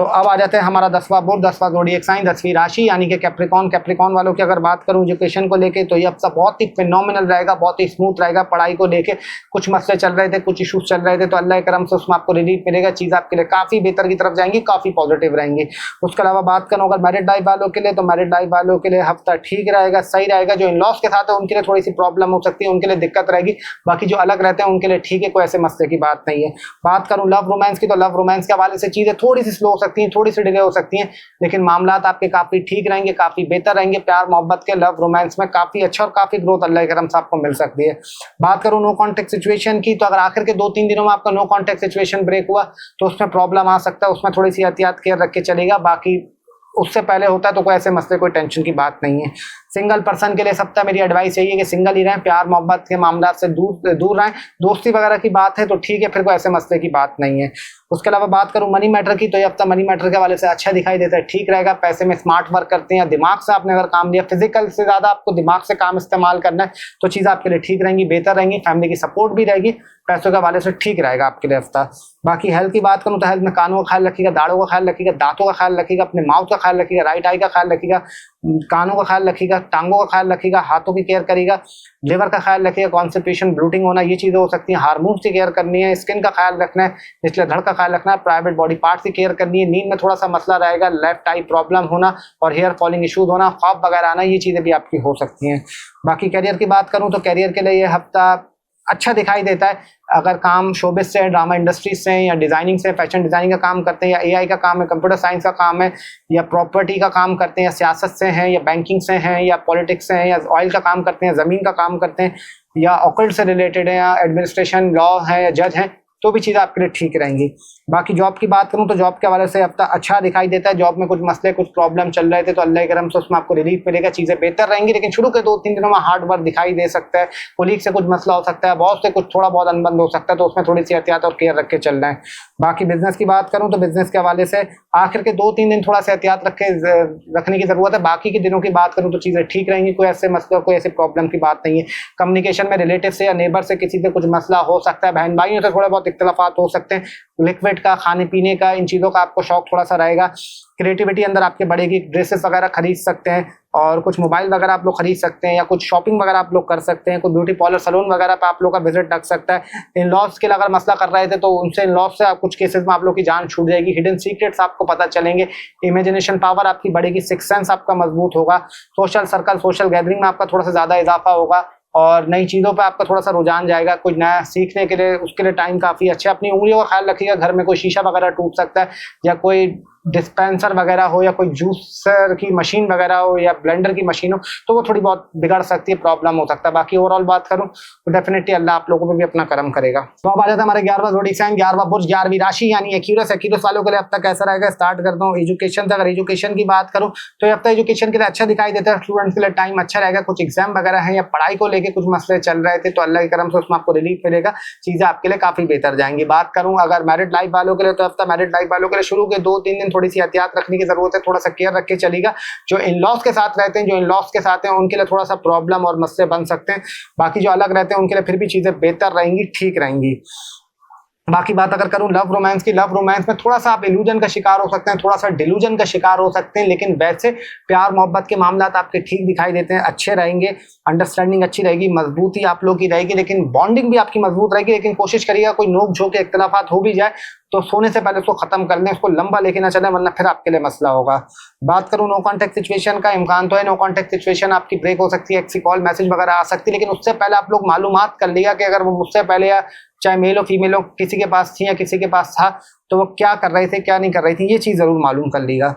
तो अब आ जाते हैं हमारा 10वां बोर्ड, 10वां ज़ोडिएक साइन, 10वीं राशि यानी कि कैप्रिकॉर्न। कैप्रिकॉर्न वालों की अगर बात करूं एजुकेशन को लेके तो ये हफ्ता बहुत ही फिनोमिनल रहेगा, बहुत ही स्मूथ रहेगा। पढ़ाई को लेके कुछ मसले चल रहे थे, कुछ इशूज चल रहे थे, तो अल्लाह के करम से उसमें आपको रिलीफ मिलेगा। चीज़ आपके लिए काफ़ी बेहतर की तरफ जाएंगी, काफ़ी पॉजिटिव रहेंगी। उसके अलावा बात करूँ अगर मैरिड लाइफ वालों के लिए, तो मैरिड लाइफ वालों के लिए हफ्ता ठीक रहेगा, सही रहेगा। जो इन लॉस के साथ है उनके लिए थोड़ी सी प्रॉब्लम हो सकती है, उनके लिए दिक्कत रहेगी। बाकी जो अलग रहते हैं उनके लिए ठीक है, कोई ऐसे मसले की बात नहीं है। बात करूं लव रोमांस की, तो लव रोमांस के हवाले से चीजें थोड़ी सी स्लो हो सकती हैं, थोड़ी सी डिले हो सकती हैं, लेकिन मामलात आपके काफी ठीक रहेंगे, काफी बेहतर रहेंगे। प्यार मोहब्बत के लव रोमांस में काफी अच्छा और काफी ग्रोथ अल्लाह के करम से आपको मिल सकती है। बात करूं नो कॉन्टेक्ट सिचुएशन की, तो अगर आखिर के 2-3 दिनों में आपका नो कॉन्टेक्ट सिचुएशन ब्रेक हुआ तो उसमें प्रॉब्लम आ सकता है, उसमें थोड़ी सी एहतियात केयर रख के चलेगा। बाकी उससे पहले होता है तो कोई ऐसे मसले, कोई टेंशन की बात नहीं है। सिंगल पर्सन के लिए सप्ताह मेरी एडवाइस यही है कि सिंगल ही रहें, प्यार मोहब्बत के मामला से दूर रहें। दोस्ती वगैरह की बात है तो ठीक है, फिर कोई ऐसे मसले की बात नहीं है। उसके अलावा बात करूं मनी मैटर की, तो ये हफ्ता मनी मैटर के हवाले से अच्छा दिखाई देता है, ठीक रहेगा। पैसे में स्मार्ट वर्क करते हैं, दिमाग से आपने अगर काम लिया, फिजिकल से ज्यादा आपको दिमाग से काम इस्तेमाल करना है, तो चीज़ आपके लिए ठीक रहेंगी, बेहतर रहेंगी। फैमिली की सपोर्ट भी रहेगी, पैसों के हवाले से ठीक रहेगा आपके लिए हफ्ता। बाकी हेल्थ की बात करूं तो हेल्थ में कानों का ख्याल रखिएगा, दाढ़ों का ख्याल रखिएगा, दांतों का ख्याल रखिएगा, अपने माउथ का ख्याल रखिएगा, राइट आई का ख्याल रखिएगा, कानों का ख्याल रखिएगा, टांगों का ख्याल रखिएगा, हाथों की केयर करिएगा, लिवर का ख्याल रखिएगा, कॉन्स्टिपेशन ब्लूटिंग होना ये चीज़ें हो सकती हैं। हार्मोन्स की केयर करनी है, स्किन का ख्याल रखना है, निचले धड़ का ख्याल रखना है, प्राइवेट बॉडी पार्ट्स की केयर करनी है। नींद में थोड़ा सा मसला रहेगा, लेफ्ट आई प्रॉब्लम होना और हेयर फॉलिंग इशूज होना, ख्वाब वगैरह आना, ये चीज़ें भी आपकी हो सकती हैं। बाकी करियर की बात करूँ तो करियर के लिए ये हफ्ता अच्छा दिखाई देता है। अगर काम शोबिस से, ड्रामा इंडस्ट्रीज से या डिजाइनिंग से, फैशन डिजाइनिंग का काम करते हैं, या एआई का काम है, कंप्यूटर साइंस का काम है, या प्रॉपर्टी का काम करते हैं, या सियासत से हैं, या बैंकिंग से हैं, या पॉलिटिक्स से हैं, या ऑयल का काम करते हैं, ज़मीन का काम करते हैं, या ऑकल्ट से रिलेटेड है, या एडमिनिस्ट्रेशन लॉ है, या जज हैं, तो भी चीज़ें आपके लिए ठीक रहेंगी। बाकी जॉब की बात करूं तो जॉब के हवाले से हफ्ता अच्छा दिखाई देता है। जॉब में कुछ मसले, कुछ प्रॉब्लम चल रहे थे तो अल्लाह के करम से उसमें आपको रिलीफ मिलेगा, चीज़ें बेहतर रहेंगी। लेकिन शुरू के 2-3 दिनों में हार्ड वर्क दिखाई दे सकता है, कोलीग से कुछ मसला हो सकता है, बॉस से कुछ थोड़ा बहुत अनबन हो सकता है, तो उसमें थोड़ी सी एहतियात और केयर रख के चलना है। बाकी बिजनेस की बात करूँ तो बिजनेस के हवाले से आखिर के 2-3 दिन थोड़ा सा एहतियात रखने की जरूरत है। बाकी के दिनों की बात करूँ तो चीज़ें ठीक रहेंगी, कोई ऐसे मसले, कोई ऐसी प्रॉब्लम की बात नहीं है। कम्युनिकेशन में रिलेटिव से या नेबर से किसी से कुछ मसला हो सकता है, बहन भाइयों से थोड़े बहुत इख्तलाफात हो सकते हैं। लिक्विड का, खाने पीने का, इन चीज़ों का आपको शौक थोड़ा सा रहेगा। क्रिएटिविटी अंदर आपके बढ़ेगी, ड्रेसेस वगैरह खरीद सकते हैं, और कुछ मोबाइल वगैरह आप लोग खरीद सकते हैं, या कुछ शॉपिंग वगैरह आप लोग कर सकते हैं, कुछ ब्यूटी पार्लर, सलून वगैरह पे आप लोग का विजिट लग सकता है। इन लॉस के लिए अगर मसला कर रहे थे तो उनसे इन लॉस से कुछ केसेस में आप लोग की जान छूट जाएगी। हिडन सीक्रेट्स आपको पता चलेंगे, इमेजिनेशन पावर आपकी बढ़ेगी, सिक्स सेंस आपका मजबूत होगा, सोशल सर्कल, सोशल गैदरिंग में आपका थोड़ा सा ज़्यादा इजाफा होगा, और नई चीज़ों पे आपका थोड़ा सा रुझान जाएगा। कुछ नया सीखने के लिए, उसके लिए टाइम काफ़ी अच्छा है। अपनी उंगलियों का ख्याल रखिएगा, घर में कोई शीशा वगैरह टूट सकता है, या कोई डिस्पेंसर वगैरह हो, या कोई जूसर की मशीन वगैरह हो, या ब्लेंडर की मशीन हो, तो वो थोड़ी बहुत बिगड़ सकती है, प्रॉब्लम हो सकता है। बाकी ओवरऑल बात करूं तो डेफिनेटली अल्लाह आप लोगों पे भी अपना करम करेगा। तो अब आ जाता है हमारे 11वां ज़ोडिएक साइन, 11वां बुर्ज, 11वीं राशि यानी एक्यूरस। एक्यूरस वालों के लिए अब तक कैसा रहेगा, स्टार्ट करता हूँ एजुकेशन से। अगर एजुकेशन की बात करूँ तो अब तक एजुकेशन के लिए अच्छा दिखाई देता है, स्टूडेंट्स के लिए टाइम अच्छा रहेगा। कुछ एग्जाम वगैरह है या पढ़ाई को लेकर कुछ मसले चल रहे थे तो अल्लाह के करम से उसमें आपको रिलीफ मिलेगा, चीज़ें आपके लिए काफ़ी बेहतर जाएंगी। बात करूँ अगर मैरिड लाइफ वालों के लिए, तो अब तक मैरिड लाइफ वालों के लिए शुरू के 2-3 दिन थोड़ी सी एहतियात रखने की जरूरत है, थोड़ा सा केयर रख के चलेगा। जो इन लॉस के साथ रहते हैं, जो इन लॉस के साथ हैं, उनके लिए थोड़ा सा प्रॉब्लम और मसले बन सकते हैं। बाकी जो अलग रहते हैं उनके लिए फिर भी चीजें बेहतर रहेंगी, ठीक रहेंगी। बाकी बात अगर करूं लव रोमांस की, लव रोमांस में थोड़ा सा आप इल्यूजन का शिकार हो सकते हैं, थोड़ा सा डिल्यूजन का शिकार हो सकते हैं, लेकिन वैसे प्यार मोहब्बत के मामला आपके ठीक दिखाई देते हैं, अच्छे रहेंगे, अंडरस्टैंडिंग अच्छी रहेगी, मजबूती आप लोग की रहेगी, लेकिन बॉन्डिंग भी आपकी मजबूत रहेगी। लेकिन कोशिश करिएगा कोई नोक झोंक के इख्तलाफात हो भी जाए तो सोने से पहले उसको खत्म कर लें, उसको लंबा लेके ना चले, वरना फिर आपके लिए मसला होगा। बात करूं नो कॉन्टेक्ट सिचुएशन का, इम्कान तो है नो कॉन्टेक्ट सिचुएशन आपकी ब्रेक हो सकती है, एक्सी कॉल मैसेज वगैरह आ सकती है, लेकिन उससे पहले आप लोग मालूमात कर लिया कि अगर वो मुझसे पहले, या चाहे मेल हो फीमेल हो, किसी के पास थी या किसी के पास था, तो वो क्या कर रहे थे, क्या नहीं कर रही थी, ये चीज़ ज़रूर मालूम कर लीजिएगा।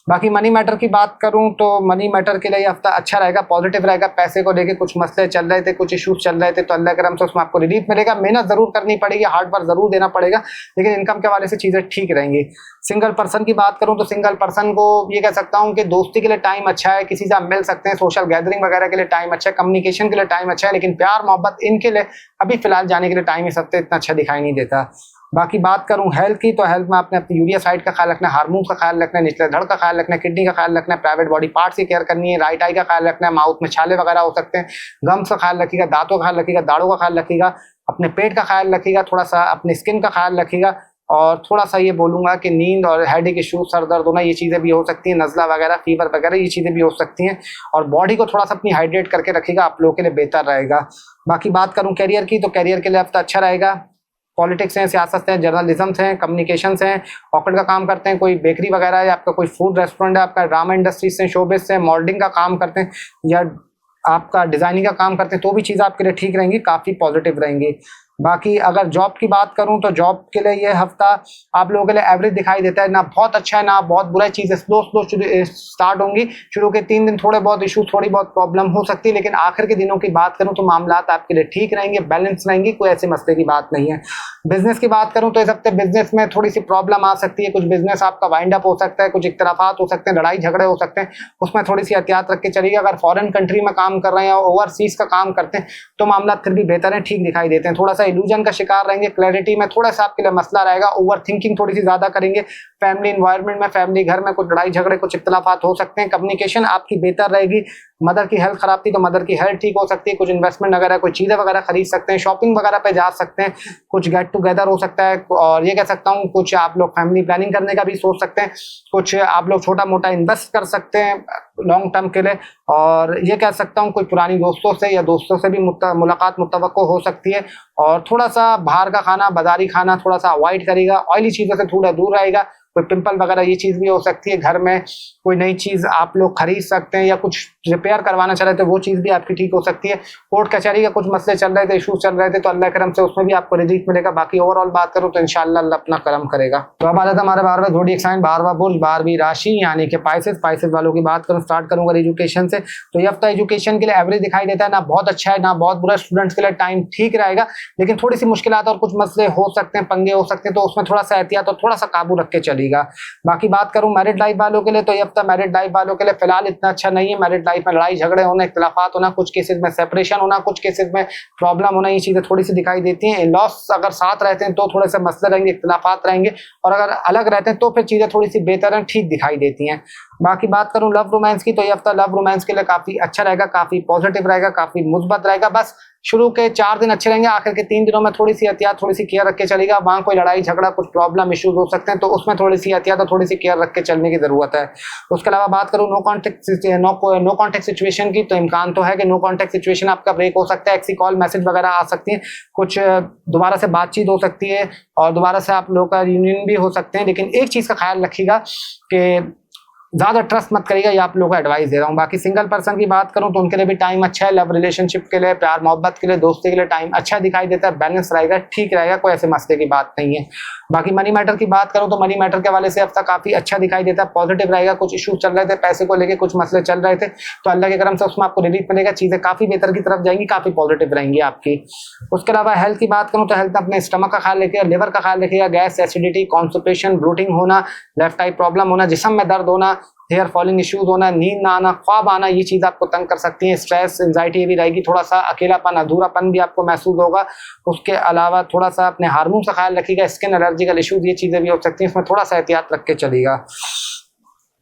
बाकी मनी मैटर की बात करूं तो मनी मैटर के लिए ये हफ्ता अच्छा रहेगा, पॉजिटिव रहेगा। पैसे को लेके कुछ मसले चल रहे थे, कुछ इश्यूज चल रहे थे, तो अल्लाह करम से उसमें आपको रिलीफ मिलेगा। मेहनत ज़रूर करनी पड़ेगी, हार्ड वर्क ज़रूर देना पड़ेगा, लेकिन इनकम के हवाले से चीज़ें ठीक रहेंगी। सिंगल पर्सन की बात करूं तो सिंगल पर्सन को ये कह सकता हूं कि दोस्ती के लिए टाइम अच्छा है, किसी से आप मिल सकते हैं, सोशल गैदरिंग वगैरह के लिए टाइम अच्छा है, कम्युनिकेशन के लिए टाइम अच्छा है, लेकिन प्यार मोहब्बत इनके लिए अभी फिलहाल जाने के लिए टाइम इस हफ्ते इतना अच्छा दिखाई नहीं देता। बाकी बात करूं हेल्थ की, तो हेल्थ में आपने अपनी यूरिया साइड का ख्याल रखना है, हार्मोन का ख्याल रखना है, निचले धड़ का ख्याल रखना है, किडनी का ख्याल रखना है, प्राइवेट बॉडी पार्ट्स की केयर करनी है, राइट आई का ख्याल रखना है, माउथ में छाले वगैरह हो सकते हैं, गम्स का ख्याल रखिएगा, दांतों का ख्याल रखिएगा, दाढ़ों का ख्याल रखिएगा, अपने पेट का ख्याल रखिएगा, थोड़ा सा अपनी स्किन का ख्याल रखिएगा, और थोड़ा सा ये बोलूँगा कि नींद और हेडेक इशू, सर दर्द होना, ये चीज़ें भी हो सकती हैं, नज़ला वगैरह, फीवर वगैरह, ये चीज़ें भी हो सकती हैं। और बॉडी को थोड़ा सा अपनी हाइड्रेट करके रखिएगा, आप लोगों के लिए बेहतर रहेगा। बाकी बात करूँ कैरियर की, तो कैरियर के लिए हफ्ता अच्छा रहेगा। पॉलिटिक्स हैं, सियासत है, जर्नलिज्म हैं, कम्युनिकेशंस हैं, ऑफिस का काम करते हैं, कोई बेकरी वगैरह है, आपका कोई फूड रेस्टोरेंट है, आपका ड्रामा इंडस्ट्री से, शोबिस से, मॉडलिंग का काम करते हैं, या आपका डिज़ाइनिंग का काम करते हैं, तो भी चीज़ आपके लिए ठीक रहेंगी, काफ़ी पॉजिटिव रहेंगी। बाकी अगर जॉब की बात करूं तो जॉब के लिए ये हफ्ता आप लोगों के लिए एवरेज दिखाई देता है, ना बहुत अच्छा है ना बहुत बुरा है। चीज़ें स्लो स्लो स्टार्ट होंगी, शुरू के 3 दिन थोड़े बहुत इशू, थोड़ी बहुत प्रॉब्लम हो सकती है, लेकिन आखिर के दिनों की बात करूं तो मामलात आपके लिए ठीक रहेंगे, बैलेंस रहेंगे, कोई ऐसे मसले की बात नहीं है। बिजनेस की बात करूं तो इस हफ्ते बिजनेस में थोड़ी सी प्रॉब्लम आ सकती है, कुछ बिजनेस आपका वाइंड अप हो सकता है, कुछ इख्तलाफात हो सकते हैं, लड़ाई झगड़े हो सकते हैं, उसमें थोड़ी सी एहतियात रख के चलिएगा। अगर फॉरेन कंट्री में काम कर रहे हैं और ओवरसीज का काम करते हैं तो मामला फिर भी बेहतर है, ठीक दिखाई देते हैं। थोड़ा सा इल्यूजन का शिकार रहेंगे, क्लैरिटी में थोड़ा सा आपके लिए मसला रहेगा, ओवर थिंकिंग थोड़ी सी ज्यादा करेंगे, फैमिली इन्वायरमेंट में, फैमिली घर में कुछ लड़ाई झगड़े, कुछ इख्तलाफात हो सकते हैं। कम्युनिकेशन आपकी बेहतर रहेगी। मदर की हेल्थ खराब थी तो मदर की हेल्थ ठीक हो सकती है, कुछ इन्वेस्टमेंट वगैरह, कुछ चीज़ें वगैरह खरीद सकते हैं, शॉपिंग वगैरह पे जा सकते हैं, कुछ गेट टुगेदर हो सकता है, और ये कह सकता हूँ कुछ आप लोग फैमिली प्लानिंग करने का भी सोच सकते हैं, कुछ आप लोग छोटा मोटा इन्वेस्ट कर सकते हैं लॉन्ग टर्म के लिए। और ये कह सकता हूँ कोई पुरानी दोस्तों से या दोस्तों से भी मुलाकात मुतवक्को हो सकती है। और थोड़ा सा बाहर का खाना, बाजारी खाना थोड़ा सा अवॉइड करेगा, ऑयली चीज़ों से थोड़ा दूर रहेगा। कोई पिंपल वगैरह ये चीज़ भी हो सकती है, घर में कोई नई चीज़ आप लोग खरीद सकते हैं, या कुछ रिपेयर करवाना चाह रहे थे वो चीज़ भी आपकी ठीक हो सकती है। कोर्ट कचहरी का कुछ मसले चल रहे थे, इशूज चल रहे थे, तो अल्लाह करम से उसमें भी आपको रिलीफ मिलेगा। बाकी ओवरऑल बात करूँ तो इंशाल्लाह अल्लाह अपना करम करेगा। तो अब आ जाता है हमारे 12वें ज़ोडिएक साइन, 12वां बुर्ज, 12वीं राशि यानी कि पाइसेस वालों की बात करूँ, स्टार्ट करूँगा एजुकेशन से। तो ये हफ्ता एजुकेशन के लिए एवरेज दिखाई देता है, ना बहुत अच्छा है ना बहुत बुरा। स्टूडेंट्स के लिए टाइम ठीक रहेगा, लेकिन थोड़ी सी मुश्किलात और कुछ मसले हो सकते हैं, पंगे हो सकते हैं, तो उसमें थोड़ा सा एहतियात और थोड़ा सा काबू रख के चलेगा। बाकी बात करूं मैरिड लाइफ वालों के लिए, तो ये हफ्ता मैरिड लाइफ वालों के लिए फिलहाल इतना अच्छा नहीं है। मैरिड लाइफ में लड़ाई झगड़े होना, इख्तलाफात होना, कुछ केसेस में सेपरेशन होना, कुछ केसेस में प्रॉब्लम होना, ये चीजें थोड़ी सी दिखाई देती हैं। लॉस अगर साथ रहते हैं तो थोड़े से मसले रहेंगे, इख्तलाफात रहेंगे, और अगर अलग रहते हैं तो फिर चीजें थोड़ी सी बेहतर हैं, ठीक दिखाई देती हैं। बाकी बात करूं लव रोमांस की, तो ये हफ्ता लव रोमांस के लिए काफी अच्छा रहेगा, काफी पॉजिटिव रहेगा, काफी मुस्बत रहेगा। बस शुरू के 4 दिन अच्छे रहेंगे, आखिर के 3 दिनों में थोड़ी सी एहतियात, थोड़ी सी केयर रख के चलेगा। वहाँ कोई लड़ाई झगड़ा, कुछ प्रॉब्लम इश्यूज हो सकते हैं, तो उसमें थोड़ी सी एहतियात और थोड़ी सी केयर रख के चलने की जरूरत है। उसके अलावा बात करूँ नो कॉन्टेक्ट सिचुएशन की, तो इम्कान तो है कि नो कॉन्टेक्ट सिचुएशन आपका ब्रेक हो सकता है, एक्सी कॉल मैसेज वगैरह आ सकती है, कुछ दोबारा से बातचीत हो सकती है, और दोबारा से आप लोग का यूनियन भी हो सकते हैं। लेकिन एक चीज़ का ख्याल रखिएगा कि ज़्यादा ट्रस्ट मत करिएगा, ये आप लोगों को एडवाइस दे रहा हूँ। बाकी सिंगल पर्सन की बात करूँ तो उनके लिए भी टाइम अच्छा है, लव रिलेशनशिप के लिए, प्यार मोहब्बत के लिए, दोस्ती के लिए टाइम अच्छा दिखाई देता है, बैलेंस रहेगा, ठीक रहेगा, कोई ऐसे मसले की बात नहीं है। बाकी मनी मैटर की बात करूँ तो मनी मैटर के हवाले से हफ्ता काफ़ी अच्छा दिखाई देता है, पॉजिटिव रहेगा। कुछ इशू चल रहे थे पैसे को लेकर, कुछ मसले चल रहे थे, तो अल्लाह के करम से उसमें आपको रिलीफ मिलेगा, चीज़ें काफ़ी बेहतर की तरफ जाएंगी, काफ़ी पॉजिटिव रहेंगी आपकी। उसके अलावा हेल्थ की बात करूँ तो हेल्थ में अपने स्टमक का ख्याल रखिएगा, लिवर का ख्याल रखिएगा, गैस, एसिडिटी, कॉन्स्टिपेशन, ब्लोटिंग होना, लेफ्ट आई प्रॉब्लम होना, जिस्म में दर्द होना, हेयर फॉलिंग इश्यूज होना, नींद ना आना, ख्वाब आना, ये चीज़ आपको तंग कर सकती है। स्ट्रेस, एंजाइटी भी रहेगी, थोड़ा सा अकेलापन, अधूरापन भी आपको महसूस होगा। उसके अलावा थोड़ा सा अपने हार्मोन का ख्याल रखिएगा, स्किन एलर्जिकल इश्यूज, ये चीज़ें भी हो सकती हैं, इसमें थोड़ा सा एहतियात रख के चलेगा।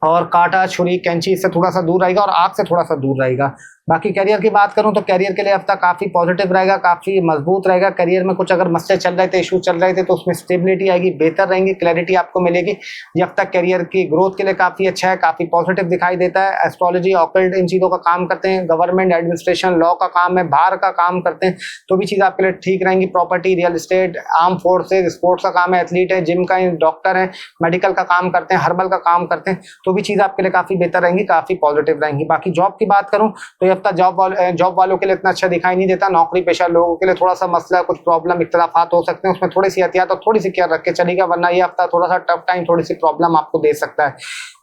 और कांटा, छुरी, कैंची, इससे थोड़ा सा दूर रहेगा, और आग से थोड़ा सा दूर रहेगा। बाकी करियर की बात करूं तो करियर के लिए हफ्ता काफ़ी पॉजिटिव रहेगा, काफ़ी मजबूत रहेगा। करियर में कुछ अगर मसले चल रहे थे, इशू चल रहे थे, तो उसमें स्टेबिलिटी आएगी, बेहतर रहेंगी, क्लैरिटी आपको मिलेगी। ये हफ्ता करियर की ग्रोथ के लिए काफ़ी अच्छा है, काफ़ी पॉजिटिव दिखाई देता है। एस्ट्रोलॉजी, ऑकल्ट, इन चीज़ों का काम करते हैं, गवर्नमेंट एडमिनिस्ट्रेशन, लॉ का काम है, बाहर का काम करते हैं, तो भी चीज़ आपके लिए ठीक रहेंगी। Property, real estate, arm forces, sports का काम है, एथलीट है, जिम का, डॉक्टर है, मेडिकल का काम करते हैं, हर्बल का काम करते हैं, तो भी चीज़ आपके लिए काफ़ी बेहतर रहेंगी, काफ़ी पॉजिटिव रहेंगी। बाकी जॉब की बात करूँ तो ये हफ्ता जॉब वालों के लिए इतना अच्छा दिखाई नहीं देता। नौकरी पेशा लोगों के लिए थोड़ा सा मसला, कुछ प्रॉब्लम, इख्तलाफात हो सकते हैं, उसमें थोड़ी सी एहतियात और थोड़ी सी केयर रख के चलेगा, वरना ये हफ्ता थोड़ा सा टफ टाइम, थोड़ी सी प्रॉब्लम आपको दे सकता है।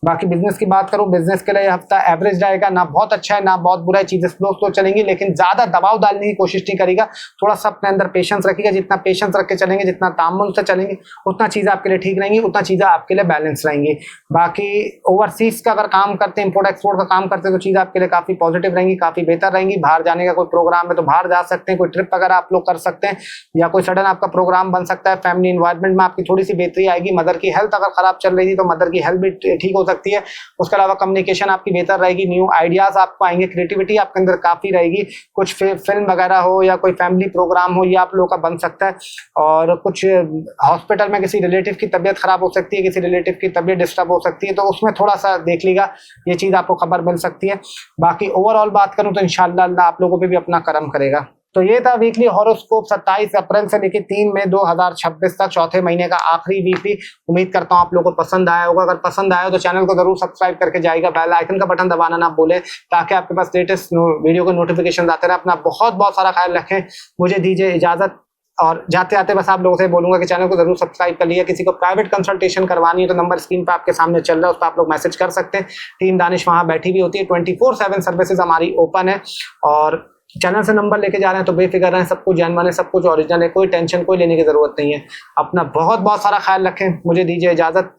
बाकी बिजनेस की बात करूं, बिजनेस के लिए ये हफ्ता एवरेज रहेगा, ना बहुत अच्छा है ना बहुत बुरा है, चीजें स्लो चलेंगी, लेकिन ज्यादा दबाव डालने की कोशिश नहीं करेगा। थोड़ा सा अपने अंदर पेशेंस रखिएगा, जितना पेशेंस रख के चलेंगे, जितना तामुल से चलेंगे, उतना चीजें आपके लिए ठीक रहेंगी, उतना चीजें आपके लिए बैलेंस रहेंगी। बाकी ओवरसीज का अगर काम करते हैं, इम्पोर्ट एक्सपोर्ट का काम करते हैं, तो चीज़ आपके लिए काफ़ी पॉजिटिव रहेंगी, काफ़ी बेहतर रहेंगी। बाहर जाने का कोई प्रोग्राम है तो बाहर जा सकते हैं, कोई ट्रिप वगैरह आप लोग कर सकते हैं, या कोई सडन आपका प्रोग्राम बन सकता है। फैमिली इन्वायरमेंट में आपकी थोड़ी सी बेहतरी आएगी। मदर की हेल्थ अगर खराब चल रही थी तो मदर की हेल्थ भी ठीक हो सकती है। उसके अलावा कम्युनिकेशन आपकी बेहतर रहेगी, न्यू आइडियाज़ आपको आएंगे, क्रिएटिविटी आपके अंदर काफ़ी रहेगी। कुछ फिल्म वगैरह हो या कोई फैमिली प्रोग्राम हो, ये आप लोगों का बन सकता है। और कुछ हॉस्पिटल में किसी रिलेटिव की तबीयत खराब हो सकती है, किसी रिलेटिव की तबीयत डिस्टर्ब हो सकती है, तो उसमें थोड़ा सा देख लीजिएगा, ये चीज़ आपको खबर मिल सकती है। बाकी ओवरऑल बात करूं तो इंशाल्लाह अल्लाह आप लोगों पे भी अपना करम करेगा। तो ये था वीकली हॉरोस्कोप 27 अप्रैल से लेकर 3 मई 2026 तक, चौथे महीने का आखिरी वीकली। उम्मीद करता हूं आप लोगों को पसंद आया होगा। अगर पसंद आया तो चैनल को जरूर सब्सक्राइब करके जाइएगा, बेल आइकन का बटन दबाना ना भूलें, ताकि आपके पास लेटेस्ट वीडियो के नोटिफिकेशन आते रहे। अपना बहुत बहुत सारा ख्याल रखें। मुझे दीजिए इजाजत, और जाते आते बस आप लोगों से बोलूंगा कि चैनल को जरूर सब्सक्राइब कर लिया। किसी को प्राइवेट कंसल्टेशन करवानी है तो नंबर स्क्रीन पे आपके सामने चल रहा है, उस पर आप लोग मैसेज कर सकते हैं। टीम दानिश वहां बैठी भी होती है, 24/7 सर्विसेज हमारी ओपन है। और चैनल से नंबर लेके जा रहे हैं तो बेफिक्र रहें, सब कुछ जेन्युइन है, सब कुछ ओरिजिनल है, कोई टेंशन कोई लेने की जरूरत नहीं है। अपना बहुत बहुत सारा ख्याल रखें। मुझे दीजिए इजाजत।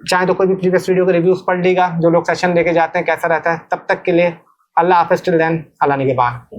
चाहे तो कोई भी प्रीवियस वीडियो के रिव्यूज पढ़ लीजिएगा, जो लोग सेशन लेके जाते हैं कैसा रहता है। तब तक के लिए अल्लाह हाफिज, टिल देन, अल्लाह निगहबान।